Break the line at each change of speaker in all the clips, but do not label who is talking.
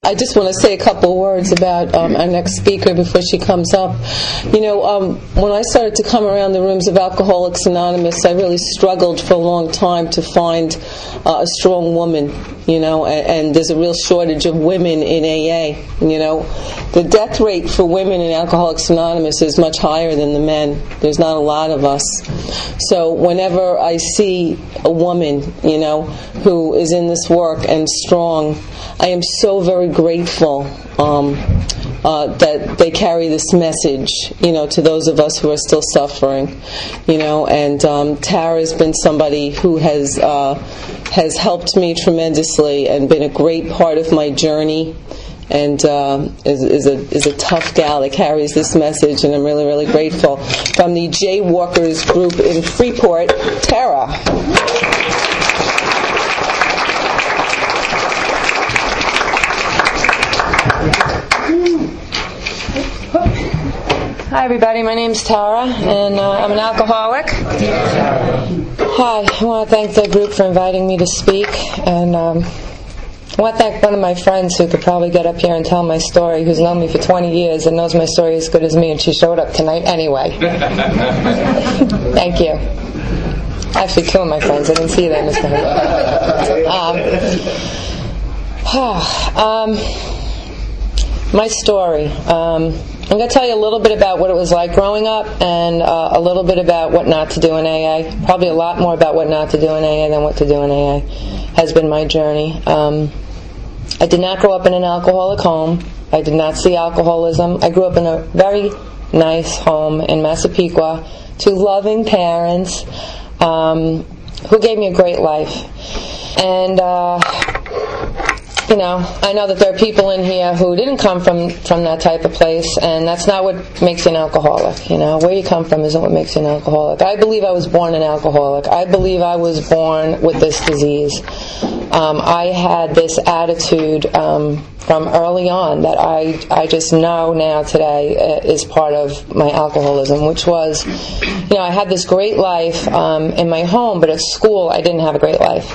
I just want to say a couple words about our next speaker before she comes up. You know, when I started to come around the rooms of Alcoholics Anonymous, I really struggled for a long time to find a strong woman, you know, and there's a real shortage of women in AA, you know. The death rate for women in Alcoholics Anonymous is much higher than the men. There's not a lot of us. So whenever I see a woman, you know, who is in this work and strong, I am so very grateful that they carry this message, you know, to those of us who are still suffering, you know. And Tara has been somebody who has helped me tremendously and been a great part of my journey, and is a tough gal that carries this message, and I'm really, really grateful. From the Jaywalkers group in Freeport, Tara.
Hi everybody, my name's Tara, and I'm an alcoholic. Hi, I want to thank the group for inviting me to speak, and I want to thank one of my friends who could probably get up here and tell my story, who's known me for 20 years and knows my story as good as me, and she showed up tonight anyway. Thank you. Actually, two of my friends, I didn't see them this time. My story. I'm going to tell you a little bit about what it was like growing up, and a little bit about what not to do in AA. Probably a lot more about what not to do in AA than what to do in AA has been my journey. I did not grow up in an alcoholic home. I did not see alcoholism. I grew up in a very nice home in Massapequa, two loving parents who gave me a great life. And you know, I know that there are people in here who didn't come from that type of place, and that's not what makes you an alcoholic. You know, where you come from isn't what makes you an alcoholic. I believe I was born an alcoholic. I believe I was born with this disease. I had this attitude from early on that I just know now today is part of my alcoholism, which was, you know, I had this great life in my home, but at school I didn't have a great life.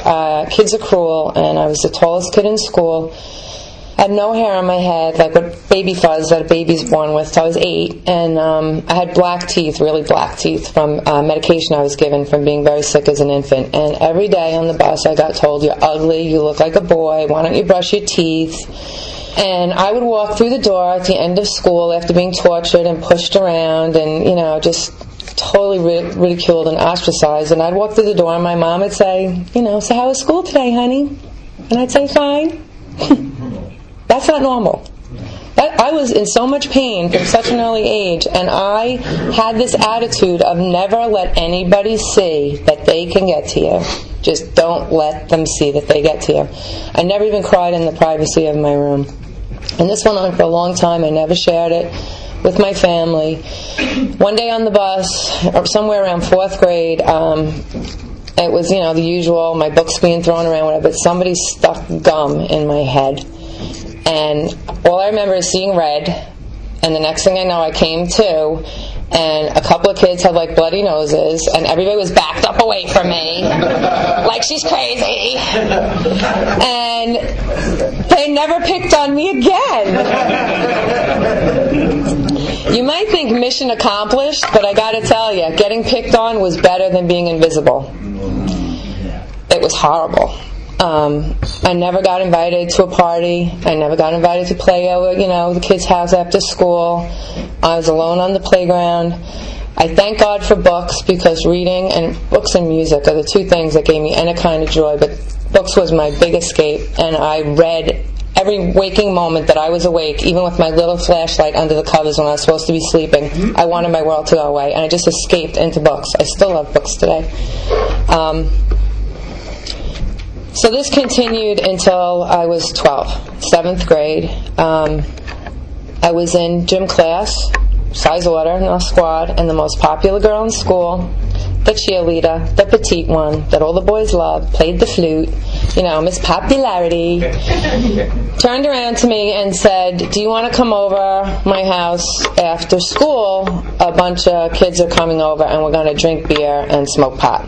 Kids are cruel, and I was the tallest kid in school. I had no hair on my head, like what baby fuzz that a baby's born with, so I was 8, and I had black teeth, really black teeth, from medication I was given from being very sick as an infant. And every day on the bus I got told, "You're ugly, you look like a boy, why don't you brush your teeth?" And I would walk through the door at the end of school after being tortured and pushed around and, you know, just totally ridiculed and ostracized. And I'd walk through the door and my mom would say, you know, "So how was school today, honey?" And I'd say, "Fine." That's not normal. I was in so much pain from such an early age, and I had this attitude of never let anybody see that they can get to you. Just don't let them see that they get to you. I never even cried in the privacy of my room. And this went on for a long time. I never shared it with my family. One day on the bus, or somewhere around 4th grade, it was, you know, the usual, my books being thrown around, whatever, but somebody stuck gum in my head. And all I remember is seeing red, and the next thing I know I came to, and a couple of kids had like bloody noses, and everybody was backed up away from me, like she's crazy. And they never picked on me again. You might think mission accomplished, but I gotta tell you, getting picked on was better than being invisible. It was horrible. I never got invited to a party. I never got invited to play over, you know, the kids' house after school. I was alone on the playground. I thank God for books, because reading and books and music are the two things that gave me any kind of joy, but books was my big escape, and I read every waking moment that I was awake, even with my little flashlight under the covers when I was supposed to be sleeping. I wanted my world to go away, and I just escaped into books. I still love books today. So this continued until I was 12, 7th grade. I was in gym class, size order, no squad, and the most popular girl in school, the cheerleader, the petite one that all the boys loved, played the flute, you know, Miss Popularity, turned around to me and said, "Do you want to come over my house after school? A bunch of kids are coming over and we're going to drink beer and smoke pot."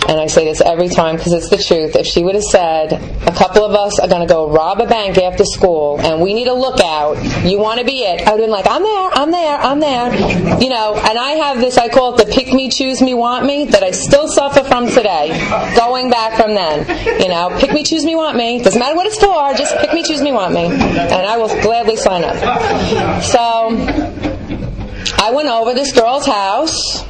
and I say this every time because it's the truth, if she would have said, a couple of us are going to go rob a bank after school, and we need a lookout, you want to be it, I would have been like, I'm there. And I have this, I call it the pick me, choose me, want me, that I still suffer from today, going back from then. Pick me, choose me, want me. Doesn't matter what it's for, just pick me, choose me, want me. And I will gladly sign up. So, I went over this girl's house,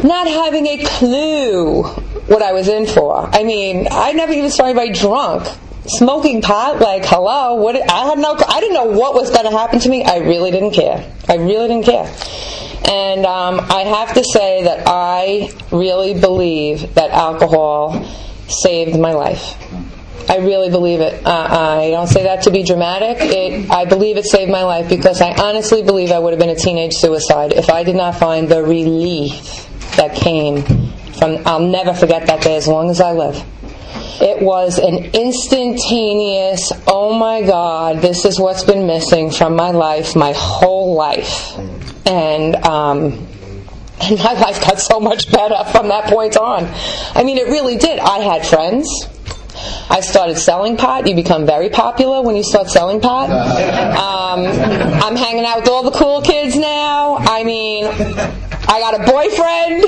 not having a clue what I was in for. I mean, I never even saw anybody drunk. Smoking pot, like, hello, I didn't know what was going to happen to me. I really didn't care. And I have to say that I really believe that alcohol saved my life. I really believe it. I don't say that to be dramatic. I believe it saved my life because I honestly believe I would have been a teenage suicide if I did not find the relief that came from, I'll never forget that day as long as I live. It was an instantaneous, oh my God, this is what's been missing from my life, my whole life. And my life got so much better from that point on. I mean, it really did. I had friends. I started selling pot. You become very popular when you start selling pot. I'm hanging out with all the cool kids now. I mean, I got a boyfriend.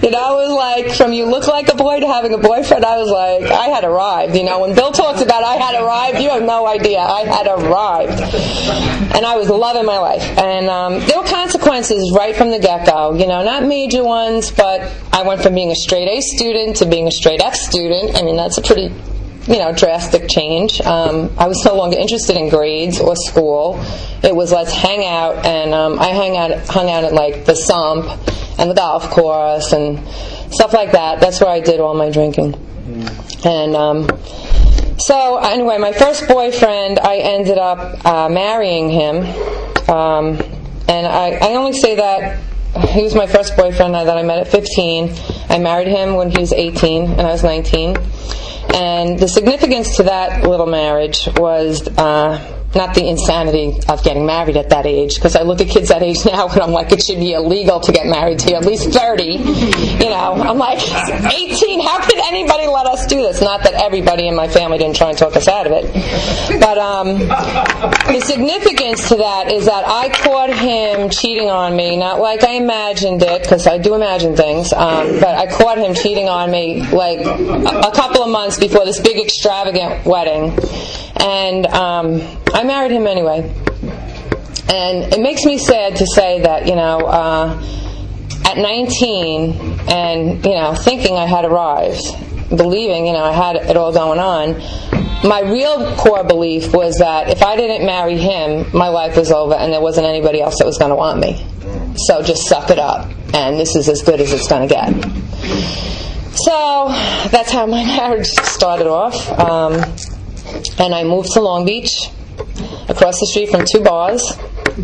It was like, from you look like a boy to having a boyfriend, I was like, I had arrived. When Bill talks about I had arrived, you have no idea. I had arrived. And I was loving my life. And there were consequences right from the get-go. Not major ones, but I went from being a straight A student to being a straight F student. I mean, that's a pretty drastic change. I was no longer interested in grades or school. It was let's hang out, and I hung out at like the sump and the golf course and stuff like that. That's where I did all my drinking. And so anyway, my first boyfriend, I ended up marrying him, and I only say that he was my first boyfriend that I met at 15. I married him when he was 18 and I was 19. And the significance to that little marriage was not the insanity of getting married at that age, because I look at kids that age now and I'm like, it should be illegal to get married to you, at least 30. I'm like, 18, how could anybody let us do this? Not that everybody in my family didn't try and talk us out of it. But the significance to that is that I caught him cheating on me, not like I imagined it, because I do imagine things, but I caught him cheating on me like a couple of months before this big extravagant wedding. And I married him anyway. And it makes me sad to say that, at 19 and, thinking I had arrived, believing, I had it all going on, my real core belief was that if I didn't marry him, my life was over and there wasn't anybody else that was going to want me. So just suck it up, and this is as good as it's going to get. So that's how my marriage started off. And I moved to Long Beach, across the street from two bars,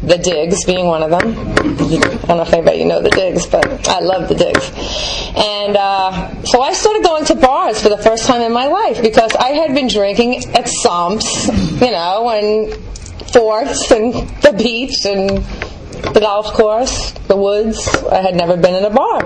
the Digs being one of them. I don't know if anybody know the Digs, but I love the Digs. And so I started going to bars for the first time in my life, because I had been drinking at Sumps, and Forts and the beach and the golf course, the woods. I had never been in a bar.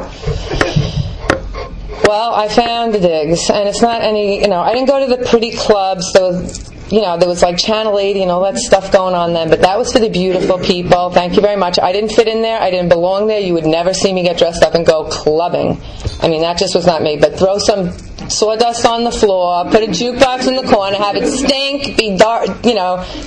Well, I found the Digs, and it's not any, I didn't go to the pretty clubs. There was like Channel 80 and all that stuff going on then, but that was for the beautiful people. Thank you very much. I didn't fit in there. I didn't belong there. You would never see me get dressed up and go clubbing. I mean, that just was not me. But throw some sawdust on the floor, put a jukebox in the corner, have it stink, be dark,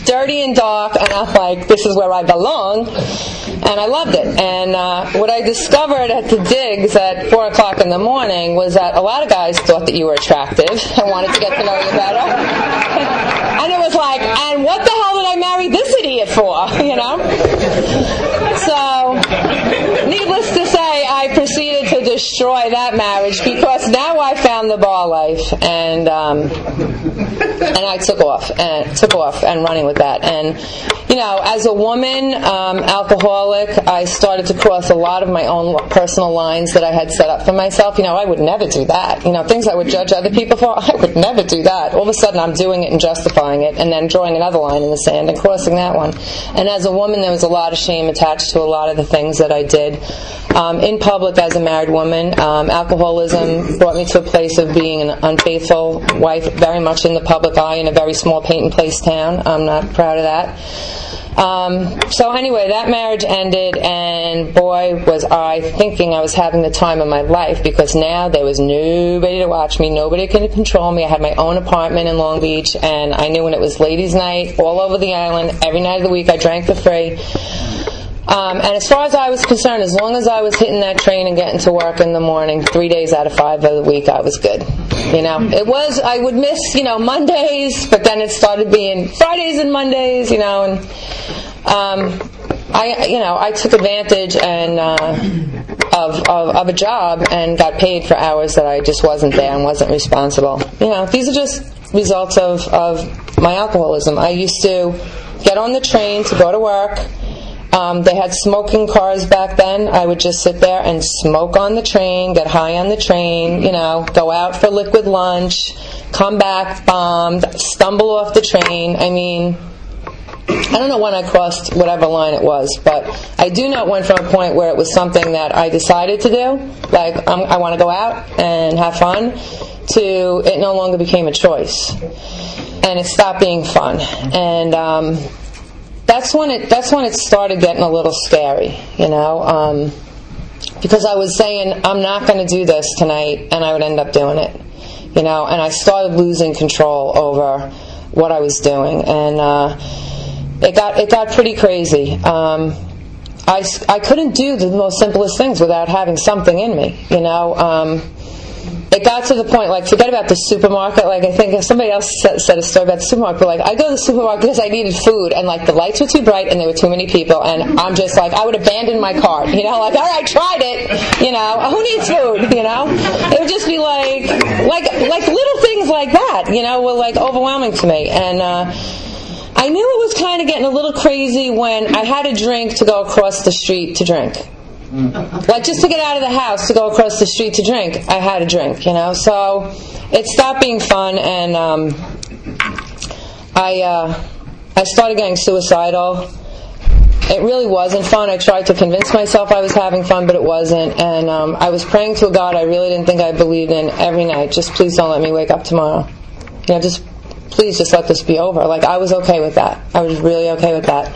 dirty and dark, and I'm like, this is where I belong. And I loved it. And what I discovered at the Digs at 4 o'clock in the morning was that a lot of guys thought that you were attractive and wanted to get to know you better. And it was like, and what the hell did I marry this idiot for, So, needless to say, I proceeded to destroy that marriage, because now I found the bar life, and I took off and running with that. And, as a woman, alcoholic, I started to cross a lot of my own personal lines that I had set up for myself. I would never do that. Things I would judge other people for, I would never do that. All of a sudden, I'm doing it and justifying it, and then drawing another line in the sand and crossing that one. And as a woman, there was a lot of shame attached to a lot of the things that I did. In public, as a married woman, woman. Alcoholism brought me to a place of being an unfaithful wife, very much in the public eye in a very small Peyton Place town. I'm not proud of that. So anyway, that marriage ended, and boy, was I thinking I was having the time of my life, because now there was nobody to watch me, nobody could control me. I had my own apartment in Long Beach, and I knew when it was ladies' night all over the island, every night of the week I drank for free. And as far as I was concerned, as long as I was hitting that train and getting to work in the morning, 3 days out of 5 of the week, I was good. It was, I would miss, Mondays, but then it started being Fridays and Mondays, and I took advantage and of a job and got paid for hours that I just wasn't there and wasn't responsible. These are just results of my alcoholism. I used to get on the train to go to work. They had smoking cars back then. I would just sit there and smoke on the train, get high on the train, go out for liquid lunch, come back bombed, stumble off the train. I don't know when I crossed whatever line it was, but I do know it went from a point where it was something that I decided to do, like I want to go out and have fun, to it no longer became a choice. And it stopped being fun. And that's when it started getting a little scary, because I was saying, I'm not going to do this tonight, and I would end up doing it, and I started losing control over what I was doing, and it got pretty crazy. I couldn't do the most simplest things without having something in me, It got to the point, forget about the supermarket. I think somebody else said a story about the supermarket. But, I go to the supermarket because I needed food, and, the lights were too bright, and there were too many people, and I'm just, I would abandon my cart, all right, tried it, who needs food, It would just be, like little things like that, were, overwhelming to me. And, I knew it was kind of getting a little crazy when I had a drink to go across the street to drink. Just to get out of the house to go across the street to drink, I had a drink, So it stopped being fun, and I started getting suicidal. It really wasn't fun. I tried to convince myself I was having fun, but it wasn't. And I was praying to a God I really didn't think I believed in every night. Just please don't let me wake up tomorrow. Please just let this be over. I was okay with that. I was really okay with that.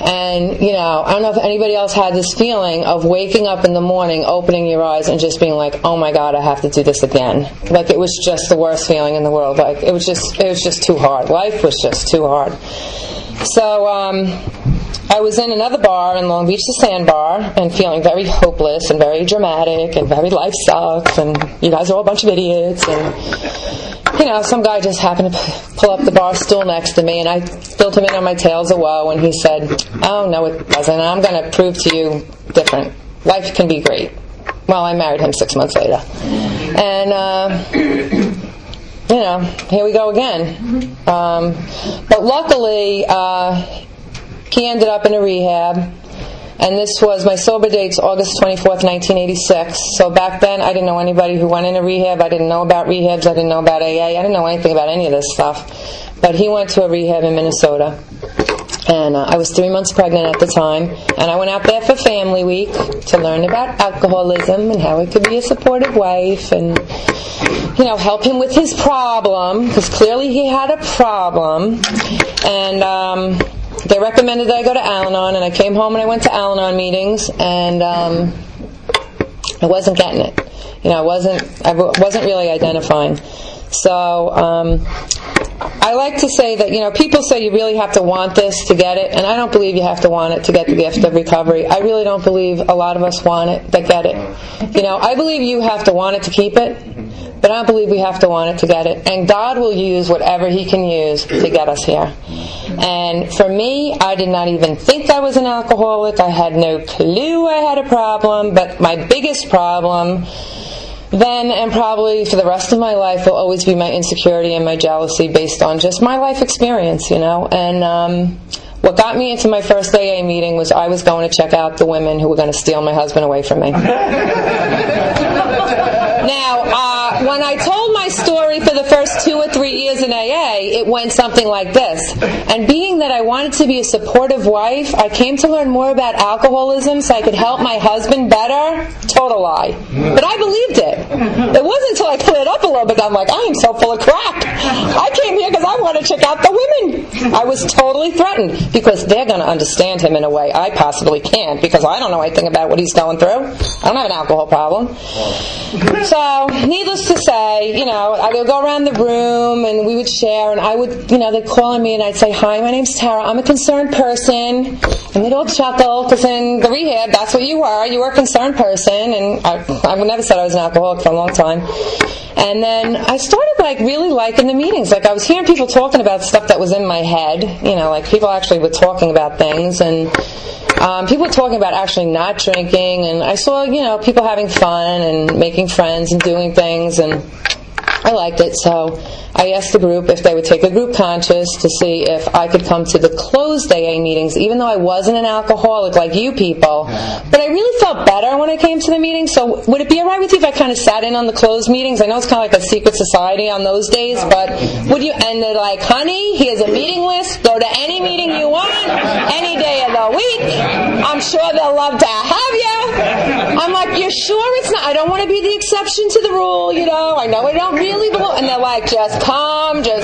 And, I don't know if anybody else had this feeling of waking up in the morning, opening your eyes, and just being like, oh my God, I have to do this again. It was just the worst feeling in the world. It was just too hard. Life was just too hard. So, I was in another bar in Long Beach, the Sandbar, and feeling very hopeless and very dramatic and very life sucks, and you guys are all a bunch of idiots, and some guy just happened to pull up the bar stool next to me, and I filled him in on my tales of woe, and he said, oh, no, it doesn't. I'm going to prove to you different. Life can be great. Well, I married him 6 months later. And, here we go again. But luckily, he ended up in a rehab. And this was, my sober date's August 24th, 1986. So back then, I didn't know anybody who went into rehab. I didn't know about rehabs. I didn't know about AA. I didn't know anything about any of this stuff. But he went to a rehab in Minnesota. And I was 3 months pregnant at the time. And I went out there for Family Week to learn about alcoholism and how it could be a supportive wife and, help him with his problem. Because clearly he had a problem. And they recommended that I go to Al-Anon, and I came home and I went to Al-Anon meetings, and I wasn't getting it. I wasn't really identifying. So I like to say that, people say you really have to want this to get it, and I don't believe you have to want it to get the gift of recovery. I really don't believe a lot of us want it that get it. I believe you have to want it to keep it, but I don't believe we have to want it to get it. And God will use whatever He can use to get us here. And for me, I did not even think I was an alcoholic. I had no clue I had a problem, but my biggest problem then and probably for the rest of my life will always be my insecurity and my jealousy based on just my life experience, And what got me into my first AA meeting was I was going to check out the women who were going to steal my husband away from me. Now, when I told my story for the first 2 or 3 years in AA, story, it went something like this. And being that I wanted to be a supportive wife, I came to learn more about alcoholism so I could help my husband better. Total lie. But I believed it. It wasn't until I cleared up a little bit that I'm like, I am so full of crap. I came here because I want to check out the women. I was totally threatened because they're going to understand him in a way I possibly can't, because I don't know anything about what he's going through. I don't have an alcohol problem. So, needless to say, I would go around the room and we would share, and I would, they'd call on me and I'd say, hi, my name's Tara, I'm a concerned person. And they'd all chuckle, because in the rehab, that's what you were. You were a concerned person, and I never said I was an alcoholic for a long time. And then I started really liking the meetings. I was hearing people talking about stuff that was in my head. People actually were talking about things, and people were talking about actually not drinking. And I saw, people having fun and making friends and doing things, and I liked it. So I asked the group if they would take a group conscious to see if I could come to the closed AA meetings, even though I wasn't an alcoholic like you people. But I really felt better when I came to the meetings. So would it be all right with you if I kind of sat in on the closed meetings? I know it's kind of like a secret society on those days, but would you? And they're like, honey, here's a meeting list. Go to any meeting you want, any day of the week. I'm sure they'll love to have you. I'm like, you're sure it's not? I don't want to be the exception to the rule, I know I don't really belong. And they're like, just come. And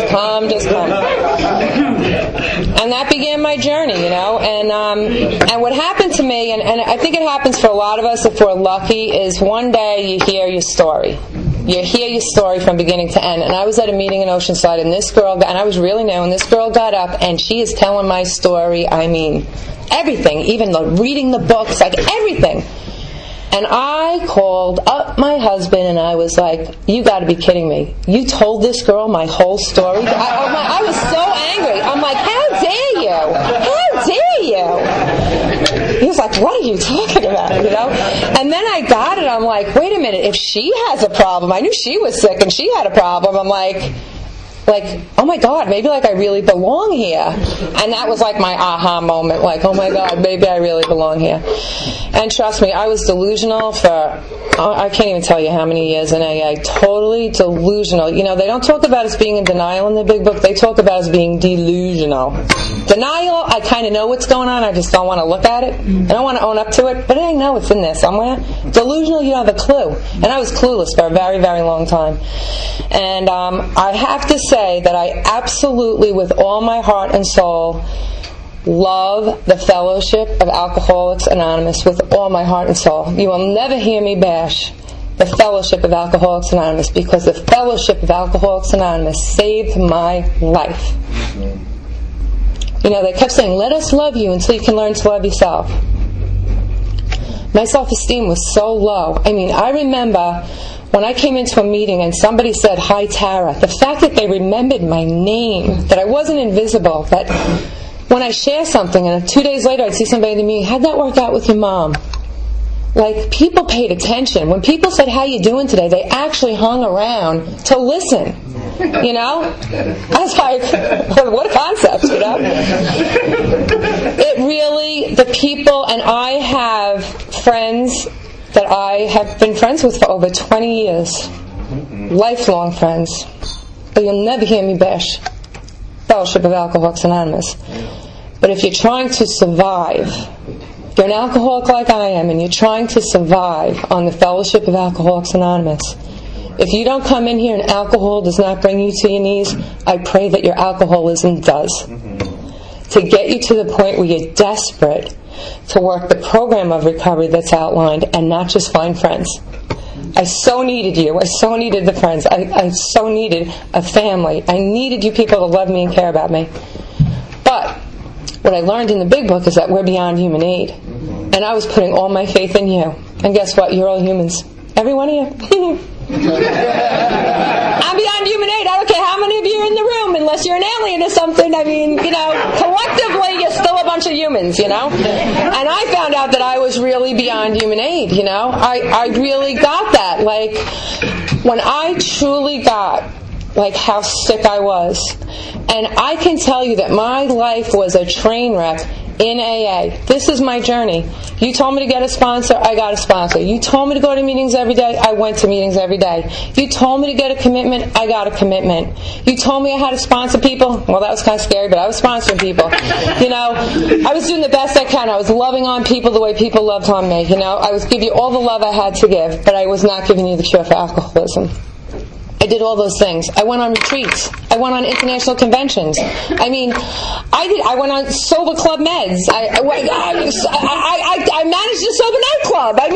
that began my journey, and what happened to me, and I think it happens for a lot of us if we're lucky, is one day you hear your story. You hear your story from beginning to end. And I was at a meeting in Oceanside, and this girl, and I was really new, and this girl got up, and she is telling my story, everything, even reading the books, everything. And I called up my husband and I was like, you got to be kidding me. You told this girl my whole story? I was so angry. I'm like, how dare you? How dare you? He was like, what are you talking about? And then I got it. I'm like, wait a minute. If she has a problem, I knew she was sick and she had a problem. I'm like, oh my God, maybe I really belong here. And that was my aha moment, oh my God, maybe I really belong here. And trust me, I was delusional for, I can't even tell you how many years in AA, totally delusional. They don't talk about us being in denial in the big book, they talk about us being delusional. Denial, I kind of know what's going on, I just don't want to look at it. I don't want to own up to it, but I know it's in there somewhere. Delusional, you don't have a clue. And I was clueless for a very, very long time. And I have to say that I absolutely, with all my heart and soul, love the fellowship of Alcoholics Anonymous with all my heart and soul. You will never hear me bash the fellowship of Alcoholics Anonymous, because the fellowship of Alcoholics Anonymous saved my life. They kept saying, let us love you until you can learn to love yourself. My self-esteem was so low. I remember when I came into a meeting and somebody said, hi, Tara, the fact that they remembered my name, that I wasn't invisible, that when I share something and 2 days later I'd see somebody in the meeting, how'd that work out with your mom? People paid attention. When people said, how you doing today, they actually hung around to listen. I was like, what a concept, It really, the people, and I have friends that I have been friends with for over 20 years. Lifelong friends. But you'll never hear me bash Fellowship of Alcoholics Anonymous. But if you're trying to survive, you're an alcoholic like I am, and you're trying to survive on the Fellowship of Alcoholics Anonymous, if you don't come in here and alcohol does not bring you to your knees, I pray that your alcoholism does. To get you to the point where you're desperate to work the program of recovery that's outlined and not just find friends. I so needed you. I so needed the friends. I so needed a family. I needed you people to love me and care about me. But what I learned in the big book is that we're beyond human aid. And I was putting all my faith in you. And guess what? You're all humans. Every one of you. I'm beyond human aid. I don't care how many of you are in the room, unless you're an alien or something. Collectively, you're still a bunch of humans, And I found out that I was really beyond human aid, I really got that. When I truly got, how sick I was. And I can tell you that my life was a train wreck in AA. This is my journey. You told me to get a sponsor, I got a sponsor. You told me to go to meetings every day, I went to meetings every day. You told me to get a commitment, I got a commitment. You told me I had to sponsor people. Well, that was kind of scary, but I was sponsoring people. I was doing the best I can. I was loving on people the way people loved on me. I was giving you all the love I had to give, but I was not giving you the cure for alcoholism. I did all those things. I went on retreats. I went on international conventions. I went on sober club meds. I managed a sober nightclub. I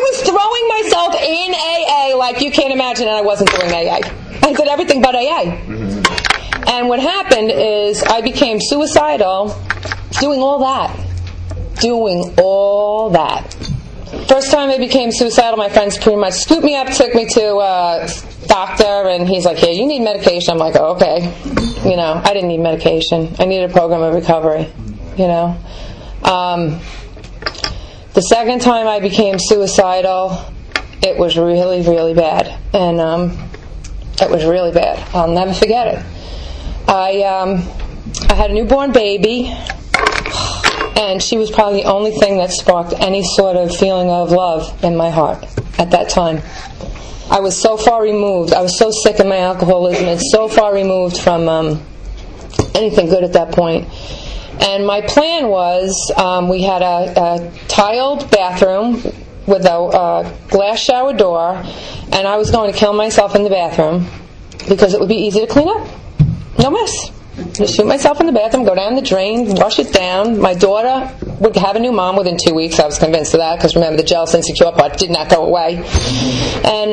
was throwing myself in AA like you can't imagine, and I wasn't doing AA. I did everything but AA. And what happened is I became suicidal doing all that. First time I became suicidal, my friends pretty much scooped me up, took me to a doctor, and he's like, "Here, you need medication." I'm like, "Oh, okay." I didn't need medication. I needed a program of recovery. The second time I became suicidal, it was really, really bad. And it was really bad. I'll never forget it. I had a newborn baby, and she was probably the only thing that sparked any sort of feeling of love in my heart at that time. I was so far removed. I was so sick of my alcoholism and so far removed from anything good at that point. And my plan was, we had a tiled bathroom with a glass shower door, and I was going to kill myself in the bathroom because it would be easy to clean up. No mess. Just shoot myself in the bathroom, go down the drain, wash it down. My daughter would have a new mom within 2 weeks. I was convinced of that because, remember, the jealous, insecure part did not go away. And,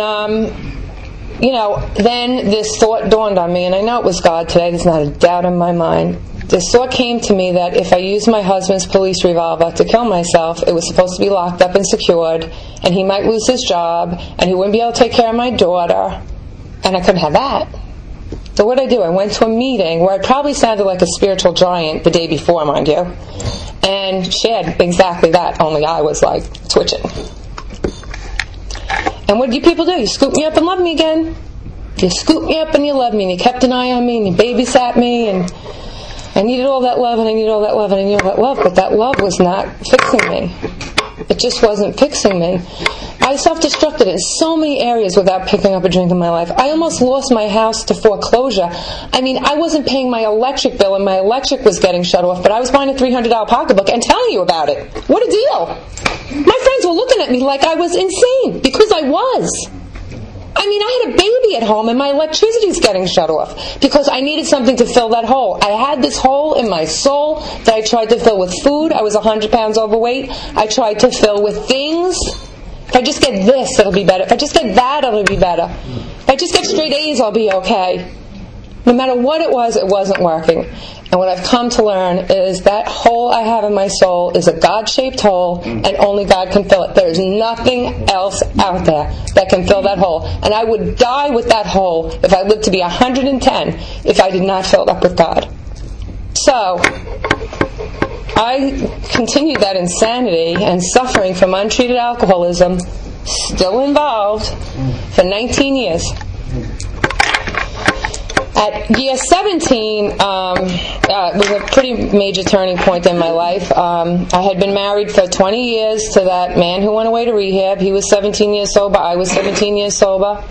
then this thought dawned on me, and I know it was God today. There's not a doubt in my mind. This thought came to me that if I used my husband's police revolver to kill myself, it was supposed to be locked up and secured, and he might lose his job, and he wouldn't be able to take care of my daughter, and I couldn't have that. So what did I do? I went to a meeting where I probably sounded like a spiritual giant the day before, mind you, and shared exactly that, only I was like twitching. And what did you people do? You scooped me up and loved me again. You scooped me up and you loved me, and you kept an eye on me, and you babysat me, and I needed all that love, and I needed all that love, and I needed all that love, but that love was not fixing me. It just wasn't fixing me. I self-destructed in so many areas without picking up a drink in my life. I almost lost my house to foreclosure. I wasn't paying my electric bill, and my electric was getting shut off, but I was buying a $300 pocketbook and telling you about it. What a deal. My friends were looking at me like I was insane, because I was. I had a baby at home, and my electricity's getting shut off because I needed something to fill that hole. I had this hole in my soul that I tried to fill with food. I was 100 pounds overweight. I tried to fill with things. If I just get this, it'll be better. If I just get that, it'll be better. If I just get straight A's, I'll be okay. No matter what it wasn't working. And what I've come to learn is that hole I have in my soul is a God-shaped hole, and only God can fill it. There is nothing else out there that can fill that hole. And I would die with that hole if I lived to be 110 if I did not fill it up with God. So I continued that insanity and suffering from untreated alcoholism, still involved, for 19 years. At year 17 was a pretty major turning point in my life. I had been married for 20 years to that man who went away to rehab. He was 17 years sober. I was 17 years sober.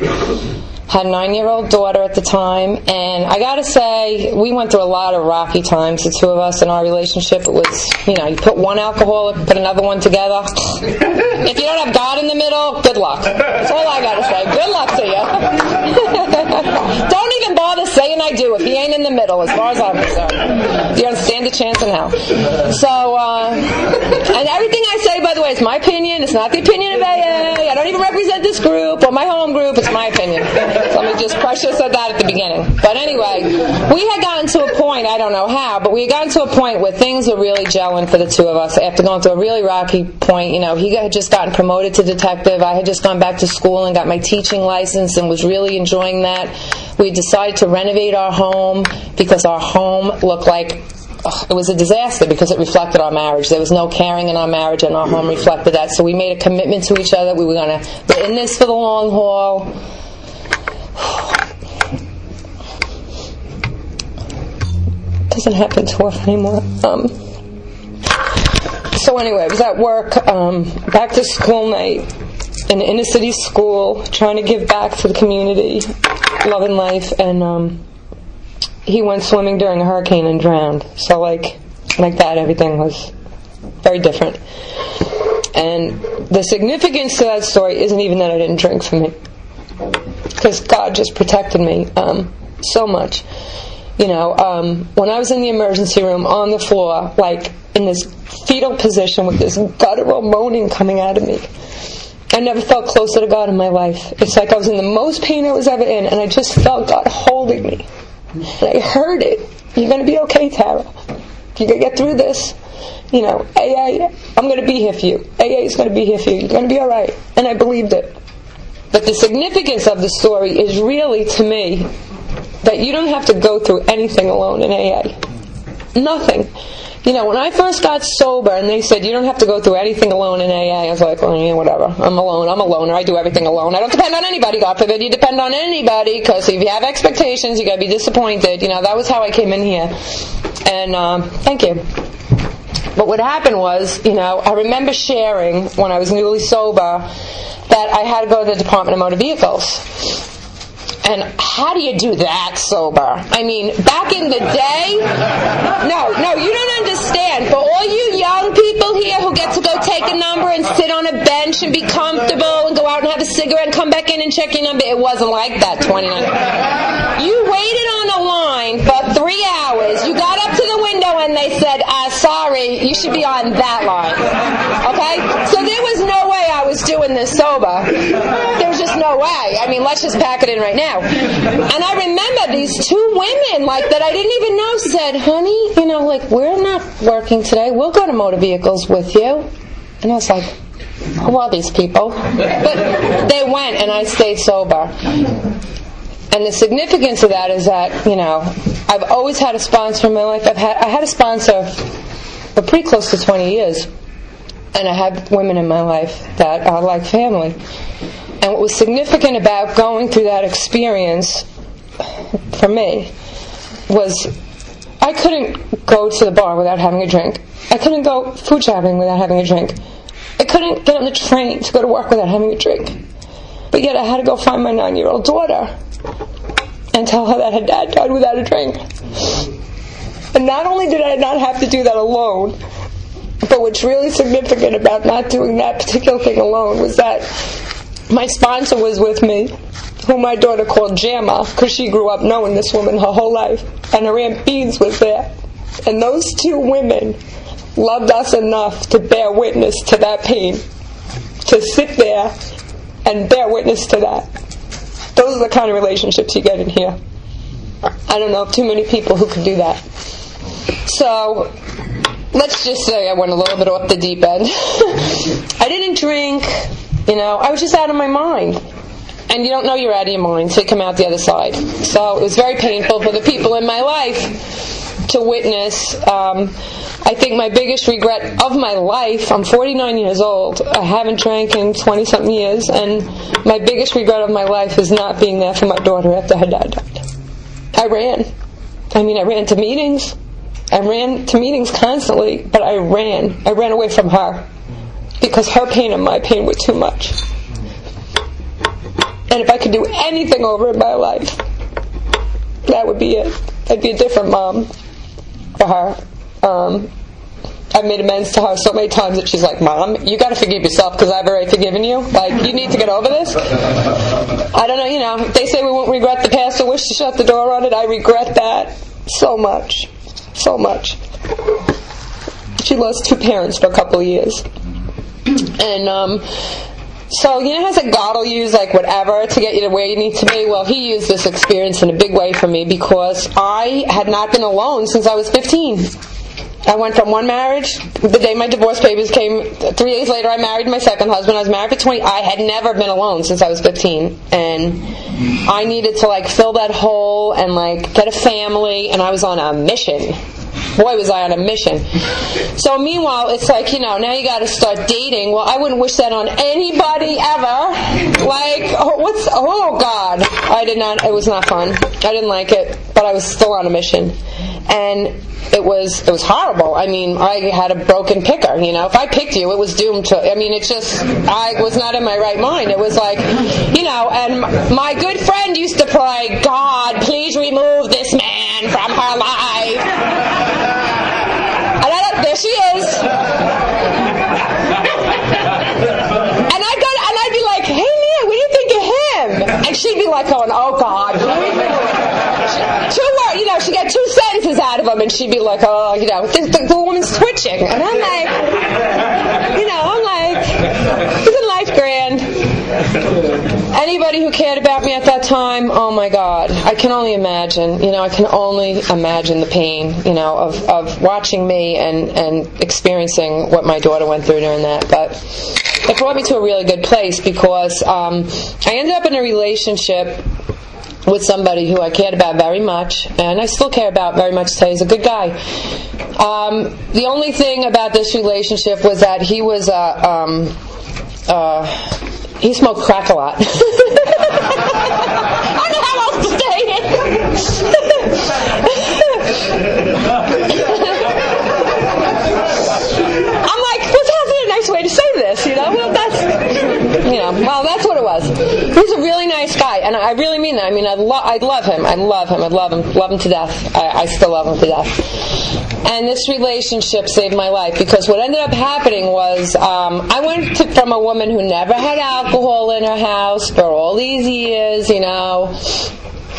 Had a 9-year-old daughter at the time. And I got to say, we went through a lot of rocky times, the two of us, in our relationship. It was, you put one alcoholic, put another one together. If you don't have God in the middle, good luck. That's all I got to say. Good luck to you. Don't even bother saying I do if he ain't in the middle, as far as I'm concerned. You don't stand a chance in hell. So, and everything I say, by the way, is my opinion. It's not the opinion of AA. I don't even represent this group or my home group. It's my opinion. So let me just preface that at the beginning. But anyway, we had gotten to a point, I don't know how, but we had gotten to a point where things were really gelling for the two of us. After going through a really rocky point, he had just gotten promoted to detective. I had just gone back to school and got my teaching license and was really enjoying that. We decided to renovate our home because our home looked like it was a disaster because it reflected our marriage. There was no caring in our marriage, and our home reflected that. So we made a commitment to each other. We were we're in this for the long haul. Doesn't happen to us anymore. So anyway, I was at work, back to school night, in an inner city school, trying to give back to the community, loving life, and he went swimming during a hurricane and drowned. So like that, everything was very different. And the significance to that story isn't even that I didn't drink for me, because God just protected me so much. When I was in the emergency room on the floor, like in this fetal position with this guttural moaning coming out of me, I never felt closer to God in my life. It's like I was in the most pain I was ever in, and I just felt God holding me. And I heard it. You're going to be okay, Tara. You're going to get through this. AA, I'm going to be here for you. AA is going to be here for you. You're going to be all right. And I believed it. But the significance of the story is really, to me, that you don't have to go through anything alone in AA. Nothing. When I first got sober and they said you don't have to go through anything alone in AA, I was like, well, yeah, whatever. I'm alone. I'm a loner. I do everything alone. I don't depend on anybody. God forbid you depend on anybody, because if you have expectations, you got to be disappointed. That was how I came in here. And thank you. But what happened was, I remember sharing when I was newly sober that I had to go to the Department of Motor Vehicles. And how do you do that sober? I mean, back in the day, no, you don't understand. For all you young people here who get to go take a number and sit on a bench and be comfortable and go out and have a cigarette and come back in and check your number, it wasn't like that 29. You waited on a line for 3 hours. You got up to the window and they said, sorry, you should be on that line. Okay? So there was no way I was doing this sober. There was just no way. I mean, let's just pack it in right now. And I remember these two women, that I didn't even know, said, honey, we're not working today. We'll go to motor vehicles with you. And I was like, who are these people? But they went, and I stayed sober. And the significance of that is that, I've always had a sponsor in my life. I had a sponsor for pretty close to 20 years. And I had women in my life that are like family. And what was significant about going through that experience for me was I couldn't go to the bar without having a drink. I couldn't go food shopping without having a drink. I couldn't get on the train to go to work without having a drink. But yet I had to go find my 9-year-old daughter and tell her that her dad died without a drink. And not only did I not have to do that alone, but what's really significant about not doing that particular thing alone was that my sponsor was with me, who my daughter called Jamma, because she grew up knowing this woman her whole life, and her Aunt Beans was there. And those two women loved us enough to bear witness to that pain, to sit there and bear witness to that. Those are the kind of relationships you get in here. I don't know of too many people who could do that. So, let's just say I went a little bit off the deep end. I didn't drink. I was just out of my mind. And you don't know you're out of your mind till you come out the other side. So it was very painful for the people in my life to witness. I think my biggest regret of my life, I'm 49 years old, I haven't drank in 20-something years, and my biggest regret of my life is not being there for my daughter after her dad died. I ran. I ran to meetings. I ran to meetings constantly, but I ran. I ran away from her. Because her pain and my pain were too much. And if I could do anything over in my life, that would be it. I'd be a different mom for her. I've made amends to her so many times that she's like, Mom, you got to forgive yourself because I've already forgiven you. You need to get over this. I don't know, they say we won't regret the past or wish to shut the door on it. I regret that so much. So much. She lost 2 parents for a couple of years. And so how it's like God will use whatever to get you to where you need to be? Well, He used this experience in a big way for me because I had not been alone since I was 15. I went from one marriage, the day my divorce papers came, 3 days later I married my second husband. I was married for 20. I had never been alone since I was 15. And I needed to fill that hole and get a family, and I was on a mission. Boy, was I on a mission. So meanwhile, it's now you got to start dating. Well, I wouldn't wish that on anybody ever. Oh God. I did not, it was not fun. I didn't like it, but I was still on a mission. And it was horrible. I mean, I had a broken picker, If I picked you, it was doomed to, I was not in my right mind. It was like, and my good friend used to pray, God, please remove this man from her life. And there she is. And I'd be like, hey, Nia, what do you think of him? And she'd be like going, oh, God. She'd get 2 sentences out of him, and she'd be like, oh, the woman's twitching. And I'm like, isn't life grand? Anybody who cared about me at that time, oh my God, I can only imagine. I can only imagine the pain, of watching me and experiencing what my daughter went through during that. But it brought me to a really good place because I ended up in a relationship with somebody who I cared about very much, and I still care about very much today. He's a good guy. The only thing about this relationship was that he was he smoked crack a lot. I don't know how else to say it. I'm like, what's a nice way to say this? Well, that's what it was. He's a really nice guy, and I really mean that. I mean, I love him. I love him to death. I still love him to death. And this relationship saved my life because what ended up happening was I went from a woman who never had alcohol in her house for all these years,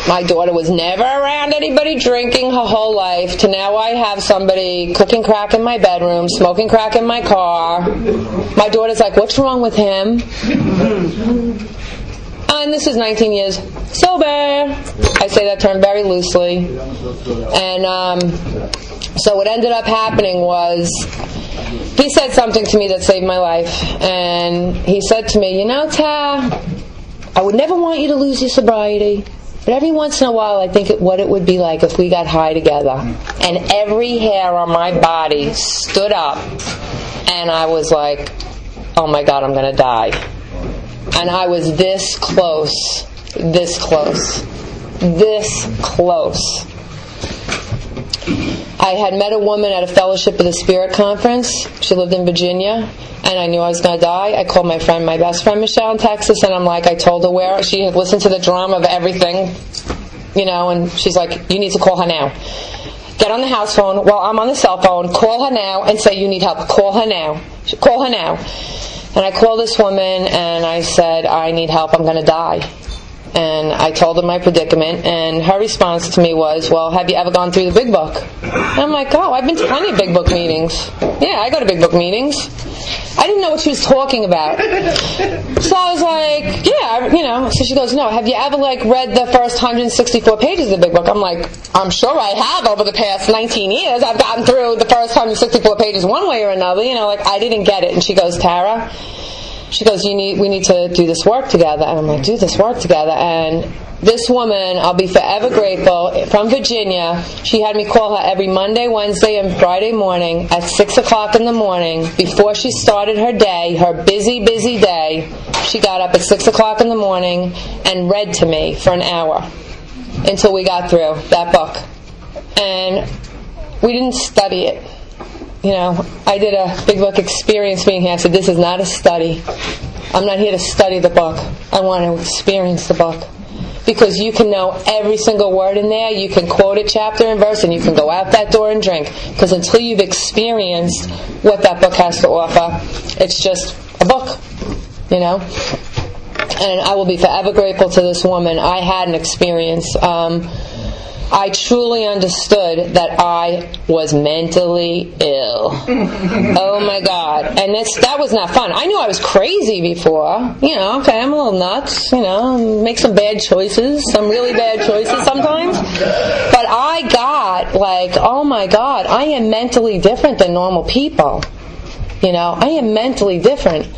My daughter was never around anybody drinking her whole life, to now I have somebody cooking crack in my bedroom, smoking crack in my car. My daughter's like, what's wrong with him? And this is 19 years sober. I say that term very loosely. And so what ended up happening was he said something to me that saved my life. And he said to me, Ta, I would never want you to lose your sobriety. But every once in a while, I think what it would be like if we got high together. And every hair on my body stood up. And I was like, oh my God, I'm going to die. And I was this close. I had met a woman at a Fellowship of the Spirit conference. She lived in Virginia. And I knew I was going to die. I called my best friend Michelle in Texas, and I told her where. She had listened to the drama of everything, and she's like, you need to call her now. Get on the house phone while I'm on the cell phone, call her now and say you need help. Call her now. And I called this woman and I said, I need help, I'm going to die. And I told her my predicament, and her response to me was, well, have you ever gone through the Big Book? And I'm like, oh, I've been to plenty of Big Book meetings. Yeah, I go to Big Book meetings. I didn't know what she was talking about. So I was like, yeah, So she goes, no, have you ever, read the first 164 pages of the Big Book? I'm like, I'm sure I have over the past 19 years. I've gotten through the first 164 pages one way or another. I didn't get it. And she goes, Tara, she goes, we need to do this work together. And I'm like, do this work together? And this woman, I'll be forever grateful, from Virginia, she had me call her every Monday, Wednesday, and Friday morning at 6 o'clock in the morning. Before she started her day, her busy day, she got up at 6 o'clock in the morning and read to me for an hour until we got through that book. And we didn't study it. I did a Big Book experience meeting here. I said, this is not a study. I'm not here to study the book. I want to experience the book. Because you can know every single word in there, you can quote it chapter and verse, and you can go out that door and drink. Because until you've experienced what that book has to offer, it's just a book, And I will be forever grateful to this woman. I had an experience. I truly understood that I was mentally ill. Oh my God. And that was not fun. I knew I was crazy before. Okay, I'm a little nuts, make some bad choices, some really bad choices sometimes. But I got oh my God, I am mentally different than normal people. I am mentally different.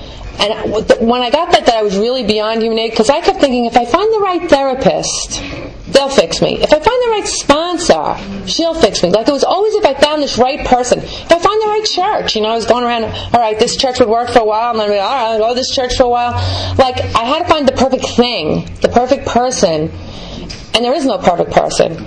And when I got that I was really beyond human aid, because I kept thinking, if I find the right therapist, they'll fix me. If I find the right sponsor, she'll fix me. It was always if I found this right person. If I find the right church, I was going around, all right, this church would work for a while, and then all right, I'll go to this church for a while. I had to find the perfect thing, the perfect person, and there is no perfect person.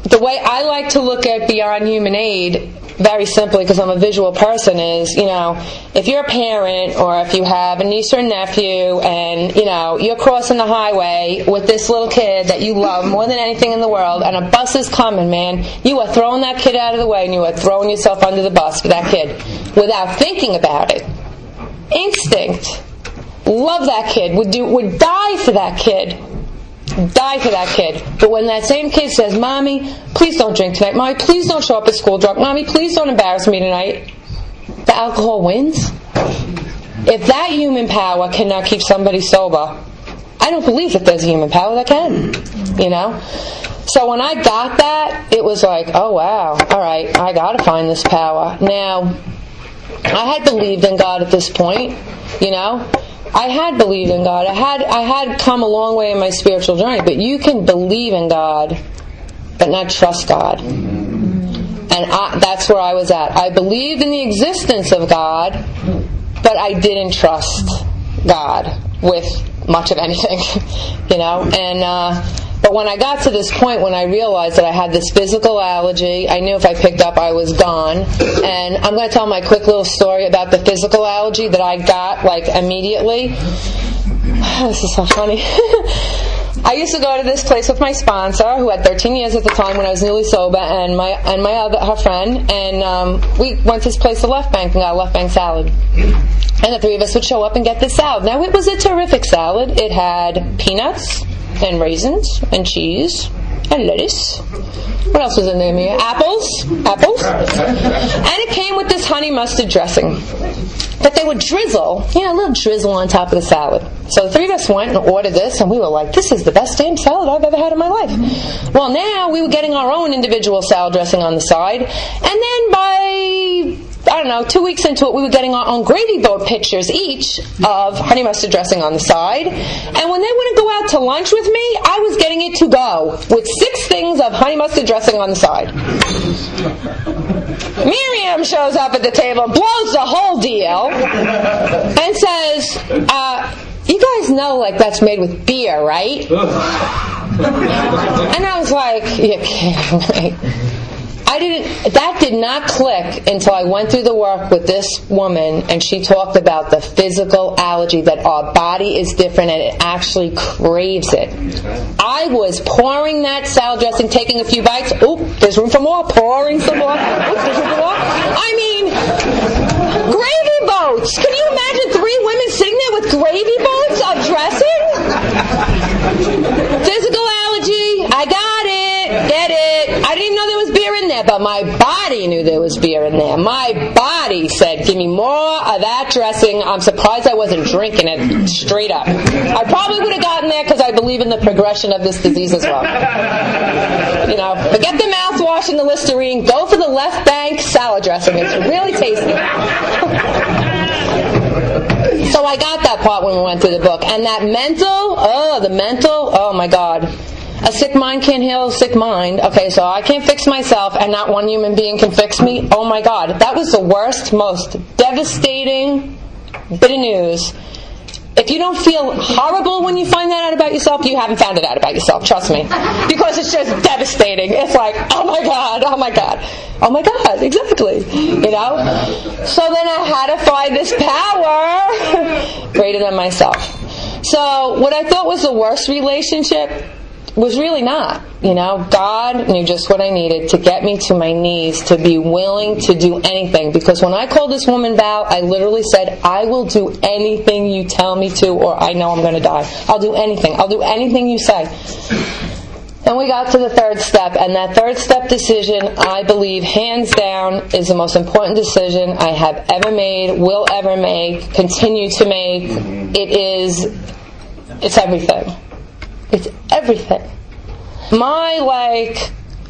the way I like to look at Beyond Human Aid, very simply, because I'm a visual person, is, if you're a parent or if you have a niece or nephew and, you're crossing the highway with this little kid that you love more than anything in the world, and a bus is coming, man, you are throwing that kid out of the way and you are throwing yourself under the bus for that kid without thinking about it. Instinct. Love that kid. Would die for that kid. Die for that kid. But when that same kid says, Mommy, please don't drink tonight. Mommy, please don't show up at school drunk. Mommy, please don't embarrass me tonight. The alcohol wins. If that human power cannot keep somebody sober, I don't believe that there's a human power that can. So when I got that, it was like, oh wow, all right, I got to find this power. Now, I had believed in God at this point, I had believed in God. I had come a long way in my spiritual journey, but you can believe in God, but not trust God. And that's where I was at. I believed in the existence of God, but I didn't trust God with much of anything, But when I got to this point, when I realized that I had this physical allergy, I knew if I picked up, I was gone. And I'm going to tell my quick little story about the physical allergy that I got, immediately. This is so funny. I used to go to this place with my sponsor, who had 13 years at the time when I was newly sober, and her friend, and we went to this place, the Left Bank, and got a Left Bank salad. And the three of us would show up and get this salad. Now, it was a terrific salad. It had peanuts and raisins and cheese and lettuce. What else was in there, Mia? Apples. And it came with this honey mustard dressing that they would drizzle, a little drizzle on top of the salad. So the three of us went and ordered this, and we were like, this is the best damn salad I've ever had in my life. Well, now we were getting our own individual salad dressing on the side, and then by 2 weeks into it, we were getting our own gravy boat pictures each of honey mustard dressing on the side. And when they wouldn't go out to lunch with me, I was getting it to go with 6 things of honey mustard dressing on the side. Miriam shows up at the table, blows the whole deal, and says, you guys know, that's made with beer, right? And I was like, you're kidding me. That did not click until I went through the work with this woman, and she talked about the physical allergy, that our body is different and it actually craves it. I was pouring that salad dressing, taking a few bites. Oop, there's room for more. Pouring some more. Oop, there's room for more. Gravy boats. Can you imagine 3 women sitting there with gravy boats of dressing? Physical allergy. I got it. Get it. I didn't even know there was beer in there, but my body knew there was beer in there. My body said, give me more of that dressing. I'm surprised I wasn't drinking it straight up. I probably would have gotten there because I believe in the progression of this disease as well. Forget the mouthwash and the Listerine. Go for the Left Bank salad dressing. It's really tasty. So I got that part when we went through the book. And that oh my God. A sick mind can't heal a sick mind. Okay, so I can't fix myself, and not one human being can fix me. Oh my God, that was the worst, most devastating bit of news. If you don't feel horrible when you find that out about yourself, you haven't found it out about yourself, trust me. Because it's just devastating. It's like, oh my God, oh my God. Oh my God, exactly. So then I had to find this power greater than myself. So what I thought was the worst relationship was really not. God knew just what I needed to get me to my knees, to be willing to do anything. Because when I called this woman Val, I literally said, I will do anything you tell me to, or I know I'm going to die. I'll do anything. I'll do anything you say. And we got to the 3rd step, and that 3rd step decision, I believe, hands down, is the most important decision I have ever made, will ever make, continue to make. It's everything. It's everything. My,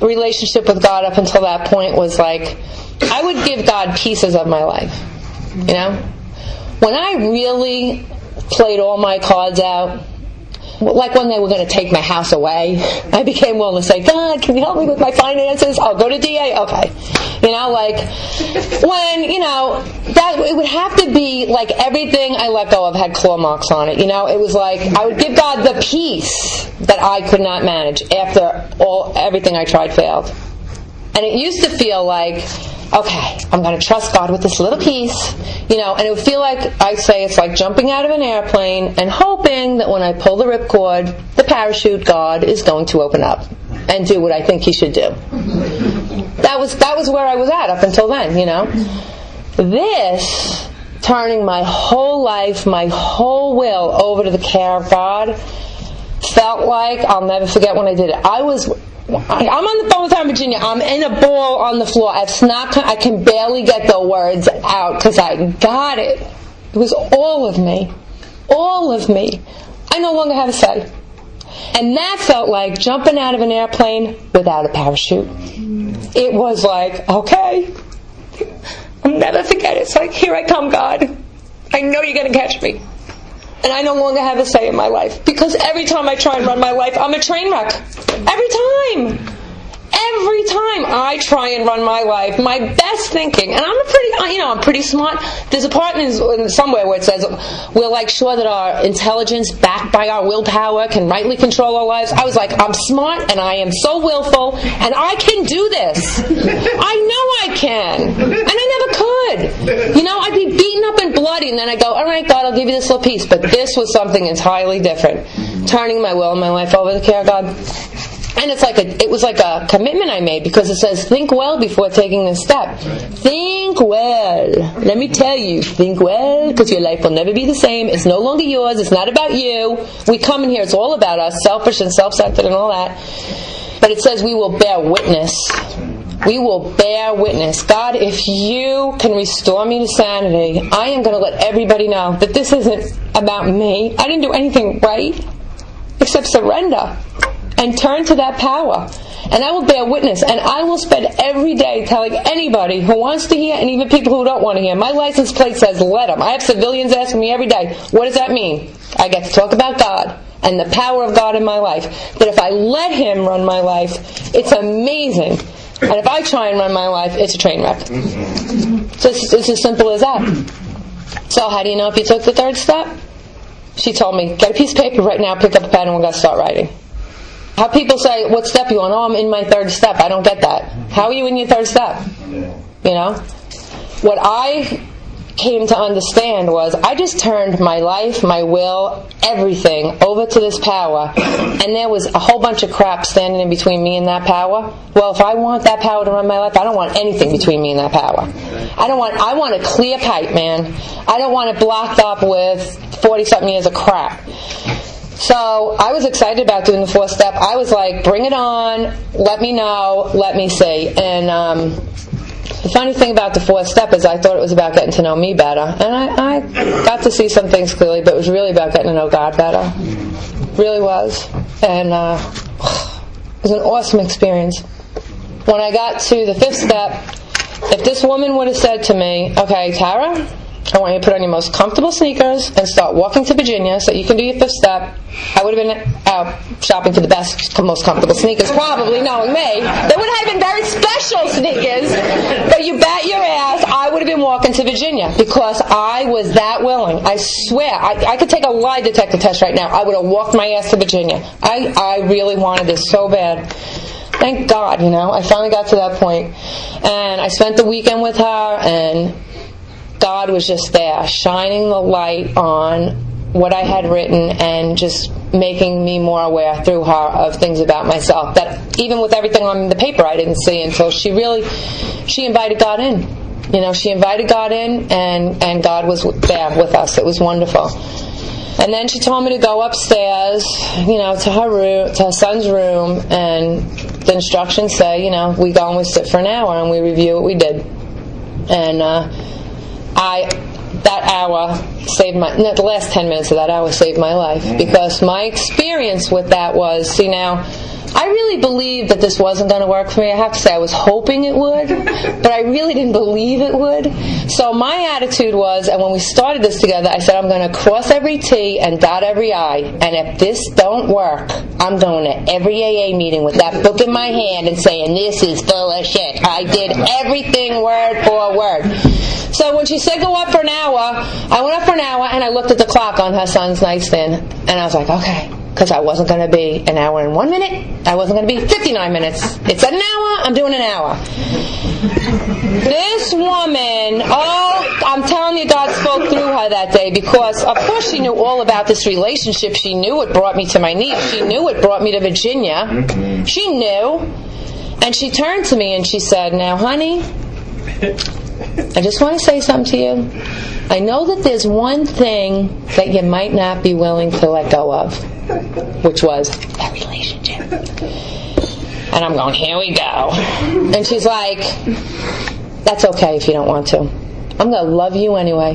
relationship with God up until that point was I would give God pieces of my life. When I really played all my cards out, like when they were going to take my house away, I became willing to say, God, can you help me with my finances? I'll go to DA. Okay. Like when, that it would have to be like everything I let go of had claw marks on it. It was like I would give God the peace that I could not manage after everything I tried failed. And it used to feel like, okay, I'm going to trust God with this little piece, and it would feel like, I say, it's like jumping out of an airplane and hoping that when I pull the ripcord, the parachute, God is going to open up and do what I think He should do. That was where I was at up until then, This, turning my whole life, my whole will over to the care of God, felt like, I'll never forget when I did it. I'm on the phone with her in Virginia. I'm in a ball on the floor. I can barely get the words out because I got it. It was all of me. All of me. I no longer have a say. And that felt like jumping out of an airplane without a parachute. It was like, okay, I'll never forget it. It's like, here I come, God. I know you're going to catch me. And I no longer have a say in my life. Because every time I try and run my life, I'm a train wreck. Every time. Every time I try and run my life, my best thinking, and I'm pretty smart. There's a part in somewhere where it says we're like sure that our intelligence, backed by our willpower, can rightly control our lives. I was like, I'm smart and I am so willful, and I can do this. I know I can, and I never could. I'd be beaten up and bloody, and then I go, all right, God, I'll give you this little piece. But this was something entirely different. Turning my will and my life over to the care of God. And it was like a commitment I made, because it says, think well before taking this step. Think well. Let me tell you, think well, because your life will never be the same. It's no longer yours. It's not about you. We come in here, it's all about us, selfish and self-centered and all that. But it says we will bear witness. We will bear witness. God, if you can restore me to sanity, I am going to let everybody know that this isn't about me. I didn't do anything right except surrender. And turn to that power. And I will bear witness. And I will spend every day telling anybody who wants to hear, and even people who don't want to hear. My license plate says let them. I have civilians asking me every day, what does that mean? I get to talk about God and the power of God in my life. That if I let Him run my life, it's amazing. And if I try and run my life, it's a train wreck. So it's as simple as that. So how do you know if you took the third step? She told me, get a piece of paper right now, pick up a pen, and we're going to start writing. How people say, what step you on? Oh, I'm in my third step. I don't get that. How are you in your third step? What I came to understand was I just turned my life, my will, everything over to this power, and there was a whole bunch of crap standing in between me and that power. Well, if I want that power to run my life, I don't want anything between me and that power. I want a clear pipe, man. I don't want it blocked up with 40-something years of crap. So I was excited about doing the fourth step. I was like, bring it on, let me know, let me see. And the funny thing about the fourth step is I thought it was about getting to know me better. And I got to see some things clearly, but it was really about getting to know God better. It really was. And it was an awesome experience. When I got to the fifth step, if this woman would have said to me, okay, Tara, I want you to put on your most comfortable sneakers and start walking to Virginia so you can do your fifth step, I would have been out shopping for the best, most comfortable sneakers, probably, knowing me. They would have been very special sneakers, but you bet your ass I would have been walking to Virginia, because I was that willing. I swear, I could take a lie detector test right now. I would have walked my ass to Virginia. I really wanted this so bad. Thank God, I finally got to that point. And I spent the weekend with her, and God was just there, shining the light on what I had written and just making me more aware through her of things about myself that even with everything on the paper I didn't see until she invited God in. She invited God in, and God was there with us. It was wonderful. And then she told me to go upstairs, to her room, to her son's room, and the instructions say, we go and we sit for an hour and we review what we did. And that hour saved the last 10 minutes of that hour saved my life, because my experience with that was, I really believed that this wasn't going to work for me. I have to say, I was hoping it would, but I really didn't believe it would. So my attitude was, and when we started this together, I said, I'm going to cross every T and dot every I, and if this don't work, I'm going to every AA meeting with that book in my hand and saying, this is full of shit. I did everything word for word. So when she said go up for an hour, I went up for an hour and I looked at the clock on her son's nightstand, and I was like, okay. Because I wasn't going to be an hour and 1 minute. I wasn't going to be 59 minutes. It said an hour, I'm doing an hour. This woman, I'm telling you, God spoke through her that day, because of course she knew all about this relationship. She knew it brought me to my knees. She knew it brought me to Virginia. She knew. And she turned to me and she said, now honey, I just want to say something to you. I know that there's one thing that you might not be willing to let go of, which was that relationship. And I'm going, here we go. And she's like, that's okay if you don't want to. I'm going to love you anyway.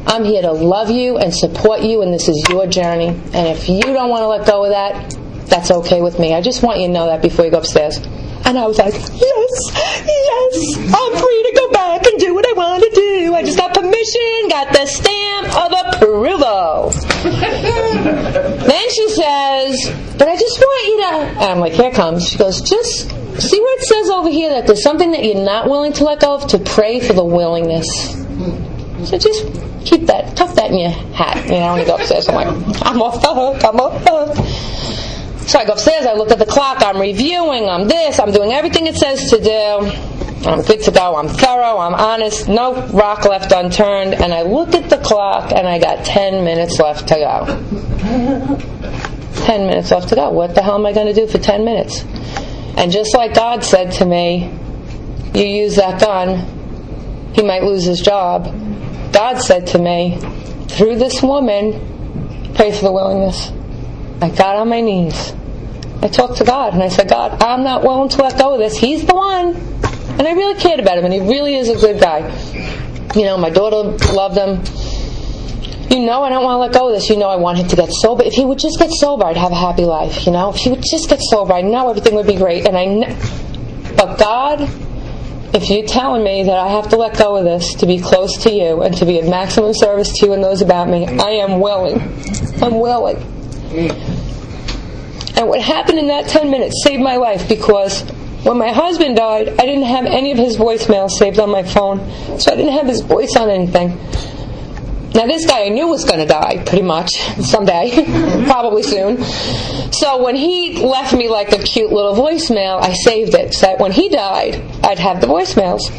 I'm here to love you and support you, and this is your journey. And if you don't want to let go of that, that's okay with me. I just want you to know that before you go upstairs. And I was like, yes, I'm free to go back and do what I want to do. I just got permission, got the stamp of approval. Then she says, but I just want you to, and I'm like, here it comes. She goes, just see where it says over here that there's something that you're not willing to let go of, to pray for the willingness. So just keep that, tuck that in your hat, when you go upstairs. I'm like, I'm off the hook. So I go upstairs, I look at the clock, I'm reviewing, I'm doing everything it says to do. I'm good to go, I'm thorough, I'm honest, no rock left unturned. And I look at the clock and I got 10 minutes left to go. 10 minutes left to go. What the hell am I going to do for 10 minutes? And just like God said to me, you use that gun, he might lose his job. God said to me, through this woman, pray for the willingness. I got on my knees. I talked to God and I said, God, I'm not willing to let go of this. He's the one. And I really cared about him, and he really is a good guy. My daughter loved him. I don't want to let go of this. I want him to get sober. If he would just get sober, I'd have a happy life. If he would just get sober, I know everything would be great. But God, if you're telling me that I have to let go of this to be close to you and to be of maximum service to you and those about me, I am willing. I'm willing. And what happened in that 10 minutes saved my life, because when my husband died, I didn't have any of his voicemails saved on my phone, so I didn't have his voice on anything. Now this guy I knew was going to die, pretty much, someday, probably soon. So when he left me like a cute little voicemail, I saved it, so that when he died, I'd have the voicemails.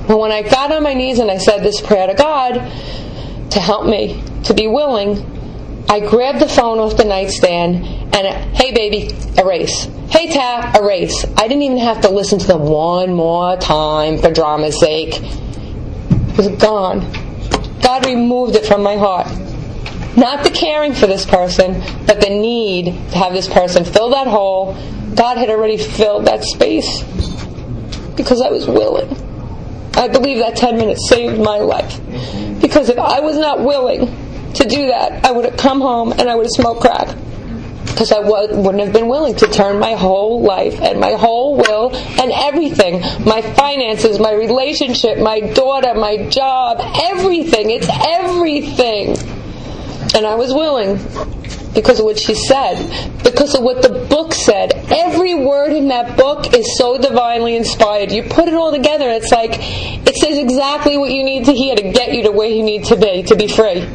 But when I got on my knees and I said this prayer to God to help me to be willing, I grabbed the phone off the nightstand and, hey baby, erase. Hey Ta, erase. I didn't even have to listen to them one more time for drama's sake. It was gone. God removed it from my heart. Not the caring for this person, but the need to have this person fill that hole. God had already filled that space because I was willing. I believe that 10 minutes saved my life. Because if I was not willing to do that, I would have come home and I would have smoked crack. Because I wouldn't have been willing to turn my whole life and my whole will and everything, my finances, my relationship, my daughter, my job, everything. It's everything. And I was willing because of what she said, because of what the book said. Every word in that book is so divinely inspired. You put it all together, it's like it says exactly what you need to hear to get you to where you need to be free.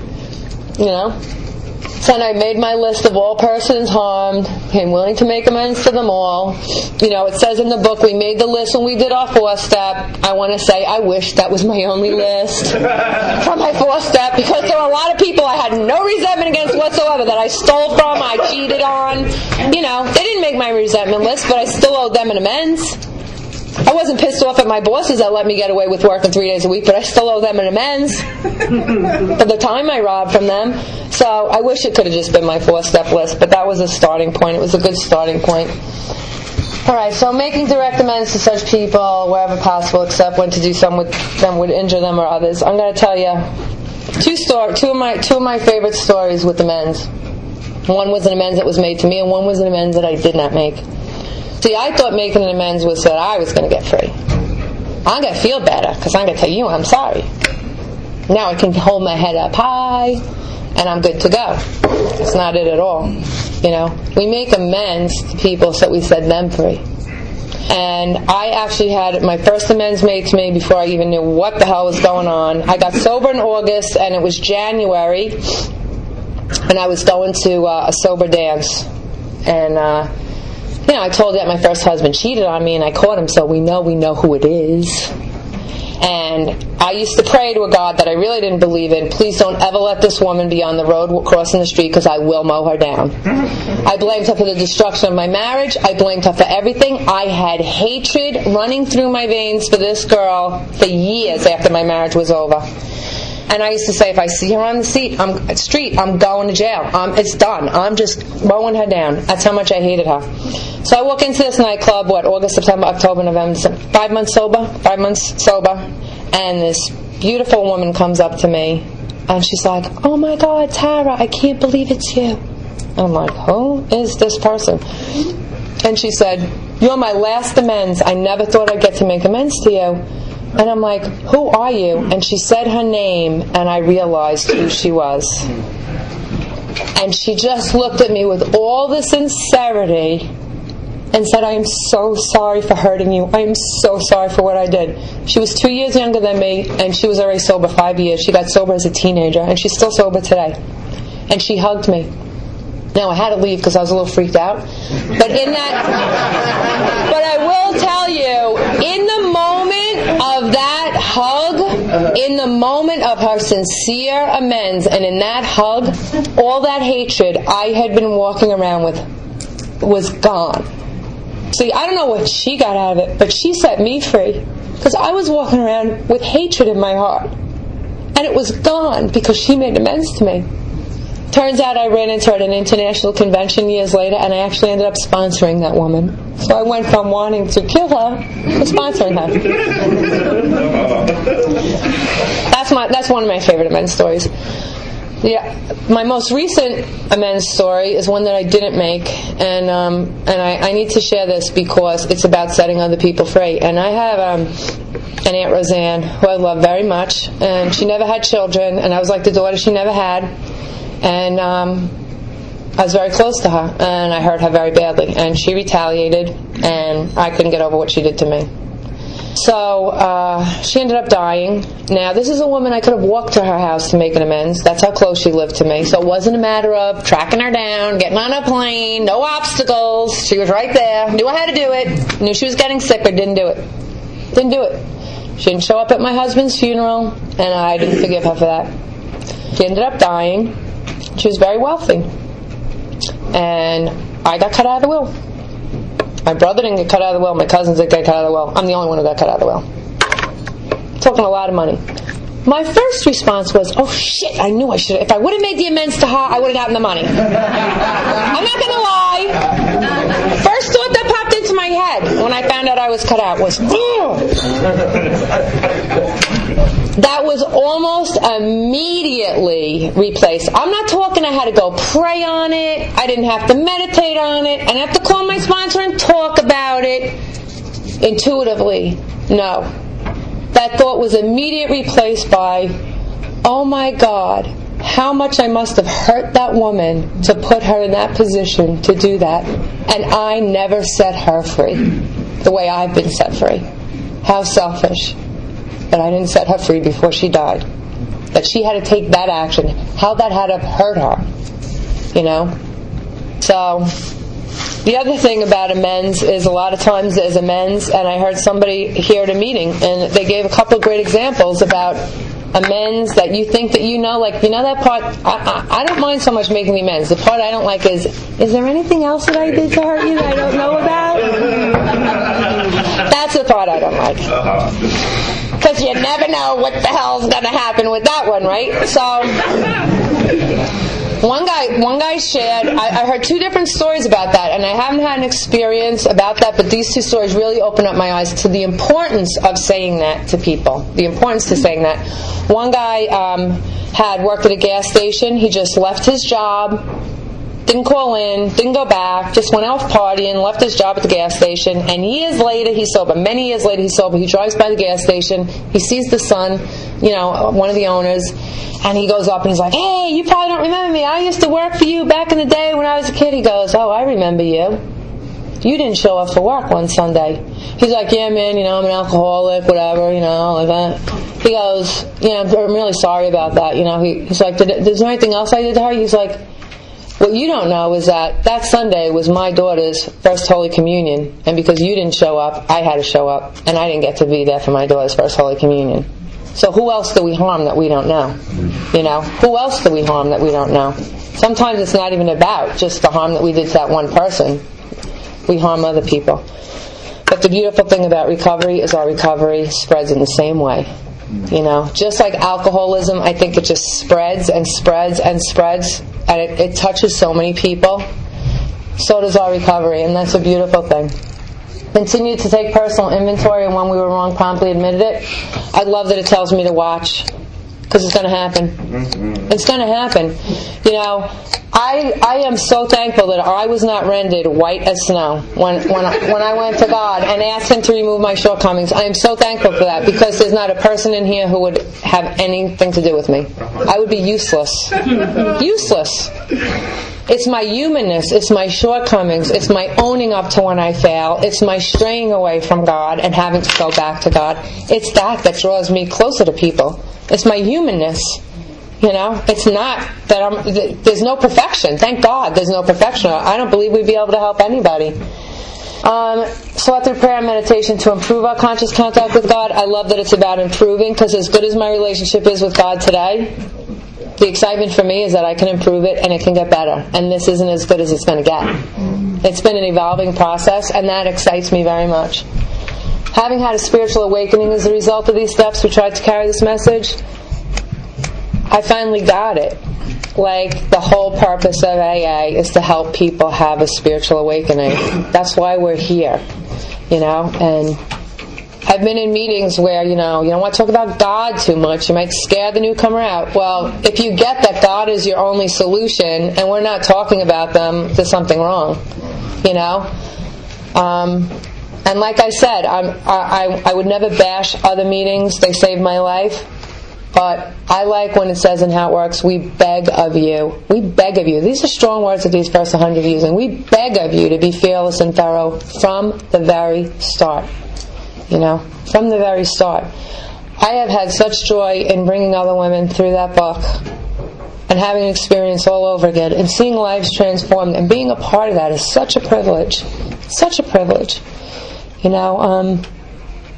So then I made my list of all persons harmed, became willing to make amends to them all. It says in the book, we made the list when we did our 4-step. I want to say, I wish that was my only list for my 4-step, because there were a lot of people I had no resentment against whatsoever that I stole from, I cheated on. They didn't make my resentment list, but I still owed them an amends. I wasn't pissed off at my bosses that let me get away with working 3 days a week, but I still owe them an amends for the time I robbed from them. So I wish it could have just been my 4-step list, but that was a starting point. It was a good starting point. Alright, so making direct amends to such people wherever possible, except when to do some with them would injure them or others. I'm going to tell you two of my favorite stories with amends. One was an amends that was made to me, and one was an amends that I did not make. See, I thought making an amends was that I was going to get free. I'm going to feel better because I'm going to tell you I'm sorry. Now I can hold my head up high and I'm good to go. It's not it at all. We make amends to people so we set them free. And I actually had my first amends made to me before I even knew what the hell was going on. I got sober in August, and it was January, and I was going to a sober dance. And I told you that my first husband cheated on me, and I caught him, so we know who it is. And I used to pray to a God that I really didn't believe in. Please don't ever let this woman be on the road crossing the street because I will mow her down. I blamed her for the destruction of my marriage. I blamed her for everything. I had hatred running through my veins for this girl for years after my marriage was over. And I used to say, if I see her on the street, I'm going to jail. It's done. I'm just mowing her down. That's how much I hated her. So I walk into this nightclub, August, September, October, November, 5 months sober, and this beautiful woman comes up to me, and she's like, oh my God, Tara, I can't believe it's you. I'm like, who is this person? And she said, you're my last amends. I never thought I'd get to make amends to you. And I'm like, who are you? And she said her name, and I realized who she was. And she just looked at me with all the sincerity and said, I am so sorry for hurting you. I am so sorry for what I did. She was 2 years younger than me, and she was already sober 5 years. She got sober as a teenager, and she's still sober today. And she hugged me. Now, I had to leave because I was a little freaked out. But I will tell you, in the moment of that hug, in the moment of her sincere amends, and in that hug, all that hatred I had been walking around with was gone. See, I don't know what she got out of it, but she set me free. Because I was walking around with hatred in my heart. And it was gone because she made amends to me. Turns out I ran into her at an international convention years later, and I actually ended up sponsoring that woman. So I went from wanting to kill her to sponsoring her. That's one of my favorite amends stories. Yeah, my most recent amends story is one that I didn't make, and I need to share this because it's about setting other people free. And I have an Aunt Roseanne who I love very much, and she never had children, and I was like the daughter she never had. And I was very close to her, and I hurt her very badly. And she retaliated, and I couldn't get over what she did to me. So she ended up dying. Now, this is a woman I could have walked to her house to make an amends. That's how close she lived to me. So it wasn't a matter of tracking her down, getting on a plane, no obstacles. She was right there, knew how to do it, knew she was getting sick, but didn't do it. Didn't do it. She didn't show up at my husband's funeral, and I didn't forgive her for that. She ended up dying. She was very wealthy. And I got cut out of the will. My brother didn't get cut out of the will. My cousins didn't get cut out of the will. I'm the only one who got cut out of the will. Talking a lot of money. My first response was, oh shit, I knew I should have. If I would have made the amends to her, I would have gotten the money. I'm not going to lie. First thought that popped into my head when I found out I was cut out was, that was almost immediately replaced. I'm not talking I had to go pray on it. I didn't have to meditate on it. I didn't have to call my sponsor and talk about it intuitively. No. That thought was immediately replaced by, oh my God, how much I must have hurt that woman to put her in that position to do that. And I never set her free the way I've been set free. How selfish. That I didn't set her free before she died. That she had to take that action. How that had to hurt her. So, the other thing about amends is a lot of times there's amends, and I heard somebody here at a meeting, and they gave a couple of great examples about amends that you think that that part, I don't mind so much making the amends. The part I don't like is there anything else that I did to hurt you that I don't know about? That's the part I don't like. Because you never know what the hell's going to happen with that one, right? So, one guy shared, I heard two different stories about that, and I haven't had an experience about that, but these two stories really opened up my eyes to the importance of saying that to people. The importance to saying that. One guy had worked at a gas station. He just left his job, didn't call in, didn't go back, just went off partying, left his job at the gas station, and years later he's sober. Many years later he's sober. He drives by the gas station, he sees the son, one of the owners, and he goes up and he's like, "Hey, you probably don't remember me. I used to work for you back in the day when I was a kid." He goes, "Oh, I remember you. You didn't show up for work one Sunday." He's like, "Yeah, man, I'm an alcoholic, whatever, like that." He goes, "I'm really sorry about that." He's like, "Is there anything else I did to her?" He's like, "What you don't know is that Sunday was my daughter's first Holy Communion, and because you didn't show up, I had to show up, and I didn't get to be there for my daughter's first Holy Communion. So who else do we harm that we don't know? Who else do we harm that we don't know? Sometimes it's not even about just the harm that we did to that one person. We harm other people. But the beautiful thing about recovery is our recovery spreads in the same way. Just like alcoholism, I think it just spreads and spreads and spreads, and it touches so many people. So does our recovery, and that's a beautiful thing. Continue to take personal inventory, and when we were wrong, promptly admitted it. I love that it tells me to watch, because it's going to happen. It's going to happen. I am so thankful that I was not rendered white as snow when I went to God and asked Him to remove my shortcomings. I am so thankful for that, because there's not a person in here who would have anything to do with me. I would be useless. Useless. It's my humanness, it's my shortcomings, it's my owning up to when I fail, it's my straying away from God and having to go back to God. It's that draws me closer to people. It's my humanness. It's not that there's no perfection. Thank God there's no perfection. I don't believe we'd be able to help anybody. So through prayer and meditation to improve our conscious contact with God. I love that it's about improving, because as good as my relationship is with God today, the excitement for me is that I can improve it and it can get better. And this isn't as good as it's going to get. It's been an evolving process, and that excites me very much. Having had a spiritual awakening as a result of these steps, we tried to carry this message. I finally got it. Like, the whole purpose of AA is to help people have a spiritual awakening. That's why we're here, and I've been in meetings where, you don't want to talk about God too much. You might scare the newcomer out. Well, if you get that God is your only solution and we're not talking about them, there's something wrong, And like I said, I would never bash other meetings. They saved my life. But I like when it says in How It Works, we beg of you. We beg of you. These are strong words that these first 100 are using. We beg of you to be fearless and thorough from the very start. From the very start. I have had such joy in bringing other women through that book and having an experience all over again and seeing lives transformed, and being a part of that is such a privilege. Such a privilege.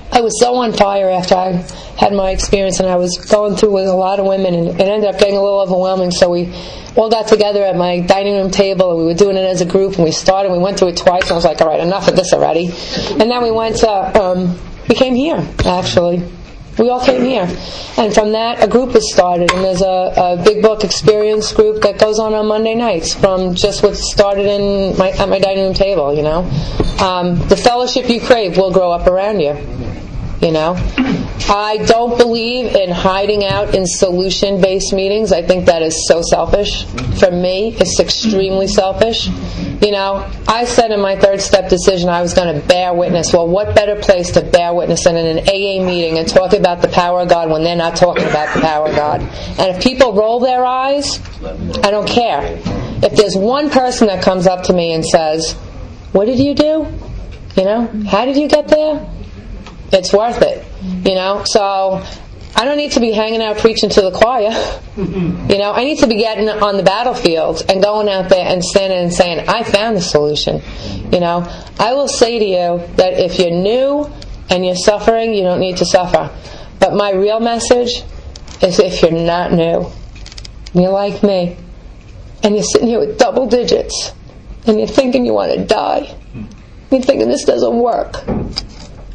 I was so on fire after I had my experience, and I was going through with a lot of women, and it ended up getting a little overwhelming, so we all got together at my dining room table, and we were doing it as a group, and we went through it twice, and I was like, all right, enough of this already. And then we came here, actually. We all came here. And from that, a group was started, and there's a big book experience group that goes on Monday nights from just what started at my dining room table, The fellowship you crave will grow up around you. I don't believe in hiding out in solution-based meetings. I think that is so selfish. For me, it's extremely selfish. I said in my third step decision I was going to bear witness. Well, what better place to bear witness than in an AA meeting and talk about the power of God when they're not talking about the power of God? And if people roll their eyes, I don't care. If there's one person that comes up to me and says, "What did you do? How did you get there?" It's worth it, So I don't need to be hanging out preaching to the choir. I need to be getting on the battlefield and going out there and standing and saying, "I found the solution." I will say to you that if you're new and you're suffering, you don't need to suffer. But my real message is, if you're not new, and you're like me, and you're sitting here with double digits, and you're thinking you want to die, you're thinking this doesn't work,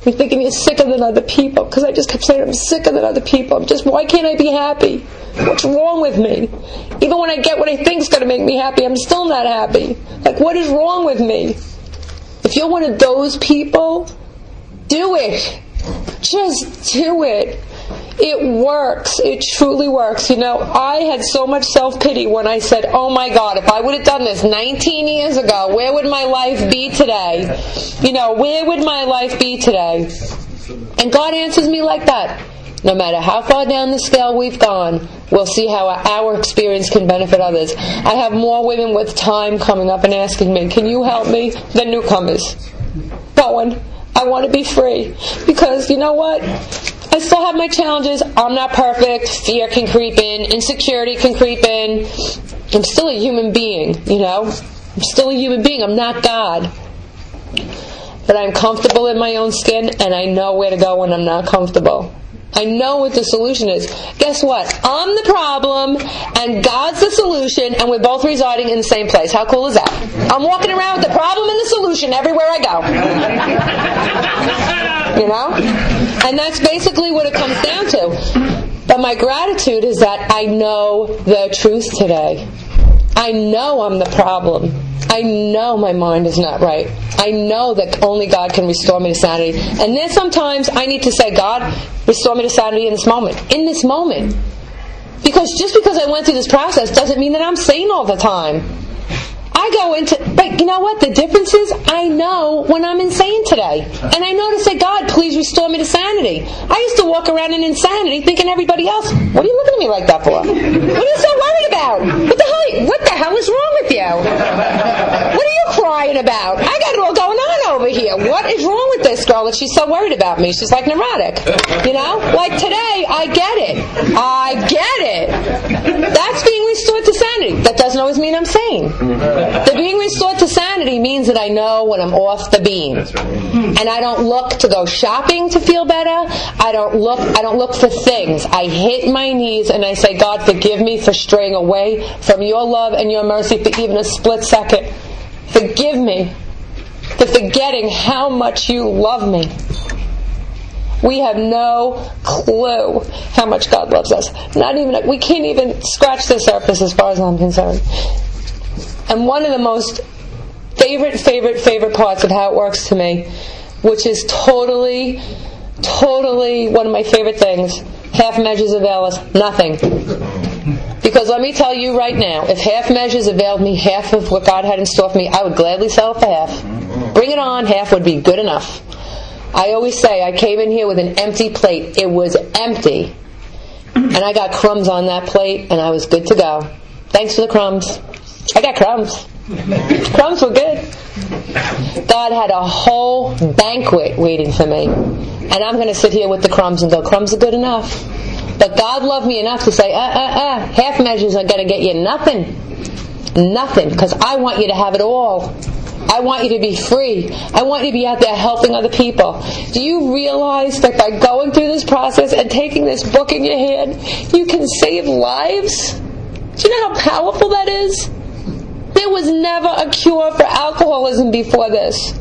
you're thinking you're sicker than other people, because I just kept saying I'm sicker than other people. Why can't I be happy? What's wrong with me? Even when I get what I think is going to make me happy, I'm still not happy. Like, what is wrong with me? If you're one of those people, do it. Just do it. It works. It truly works. I had so much self-pity when I said, oh my God, if I would have done this 19 years ago, where would my life be today? Where would my life be today? And God answers me like that. No matter how far down the scale we've gone, we'll see how our experience can benefit others. I have more women with time coming up and asking me, can you help me, than newcomers. Going, I want to be free. Because you know what? I still have my challenges. I'm not perfect. Fear can creep in. Insecurity can creep in. I'm still a human being, I'm still a human being. I'm not God. But I'm comfortable in my own skin, and I know where to go when I'm not comfortable. I know what the solution is. Guess what? I'm the problem, and God's the solution, and we're both residing in the same place. How cool is that? I'm walking around with the problem and the solution everywhere I go. And that's basically what it comes down to. But my gratitude is that I know the truth today. I know I'm the problem. I know my mind is not right. I know that only God can restore me to sanity. And then sometimes I need to say, God, restore me to sanity in this moment. In this moment. Because just because I went through this process doesn't mean that I'm sane all the time. I go into, but you know what? The difference is I know when I'm insane today. And I know to say, God, please restore me to sanity. I used to walk around in insanity thinking everybody else, what are you looking at me like that for? What are you so worried about? What the hell is wrong with you? What are you crying about? I got it all going on over here. What is wrong with this girl that she's so worried about me? She's like neurotic. Like today, I get it. That's being restored to sanity. That doesn't always mean I'm sane. The being restored to sanity means that I know when I'm off the beam. And I don't look to go shopping to feel better. I don't look for things. I hit my knees and I say, God, forgive me for straying away from your love and your mercy for even a split second. Forgive me for forgetting how much you love me. We have no clue how much God loves us. We can't even scratch the surface as far as I'm concerned. And one of the most favorite parts of how it works to me, which is totally one of my favorite things, half measures avail us nothing. Because let me tell you right now, if half measures availed me half of what God had in store for me, I would gladly sell it for half. Bring it on, half would be good enough. I always say, I came in here with an empty plate. It was empty. And I got crumbs on that plate, and I was good to go. Thanks for the crumbs. I got crumbs. Crumbs were good. God had a whole banquet waiting for me. And I'm going to sit here with the crumbs and go, crumbs are good enough. But God loved me enough to say, half measures are going to get you nothing. Nothing. Because I want you to have it all. I want you to be free. I want you to be out there helping other people. Do you realize that by going through this process and taking this book in your hand, you can save lives? Do you know how powerful that is? There was never a cure for alcoholism before this.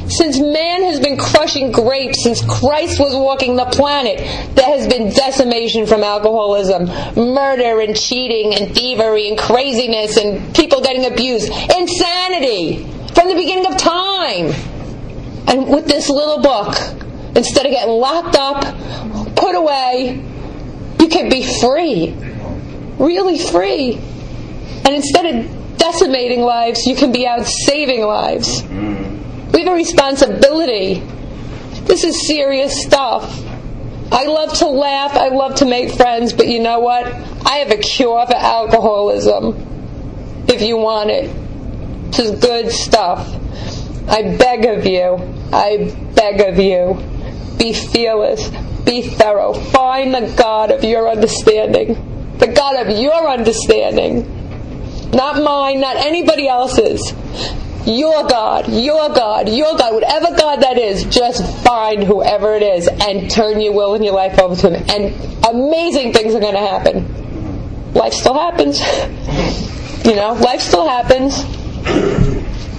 Since man has been crushing grapes, since Christ was walking the planet, there has been decimation from alcoholism. Murder and cheating and thievery and craziness and people getting abused. Insanity from the beginning of time. And with this little book, instead of getting locked up, put away, you can be free. Really free. And instead of decimating lives, you can be out saving lives. We have a responsibility. This is serious stuff. I love to laugh. I love to make friends. But you know what? I have a cure for alcoholism. If you want it. This is good stuff. I beg of you. Be fearless. Be thorough. Find the God of your understanding. The God of your understanding. Not mine, not anybody else's. Your God, whatever God that is, just find whoever it is and turn your will and your life over to Him. And amazing things are going to happen. Life still happens. Life still happens.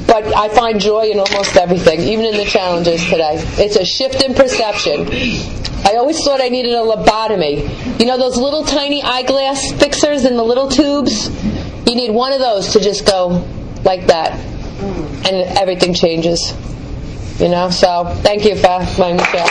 But I find joy in almost everything, even in the challenges today. It's a shift in perception. I always thought I needed a lobotomy. Those little tiny eyeglass fixers in the little tubes? You need one of those to just go like that. And everything changes. So thank you for letting me share.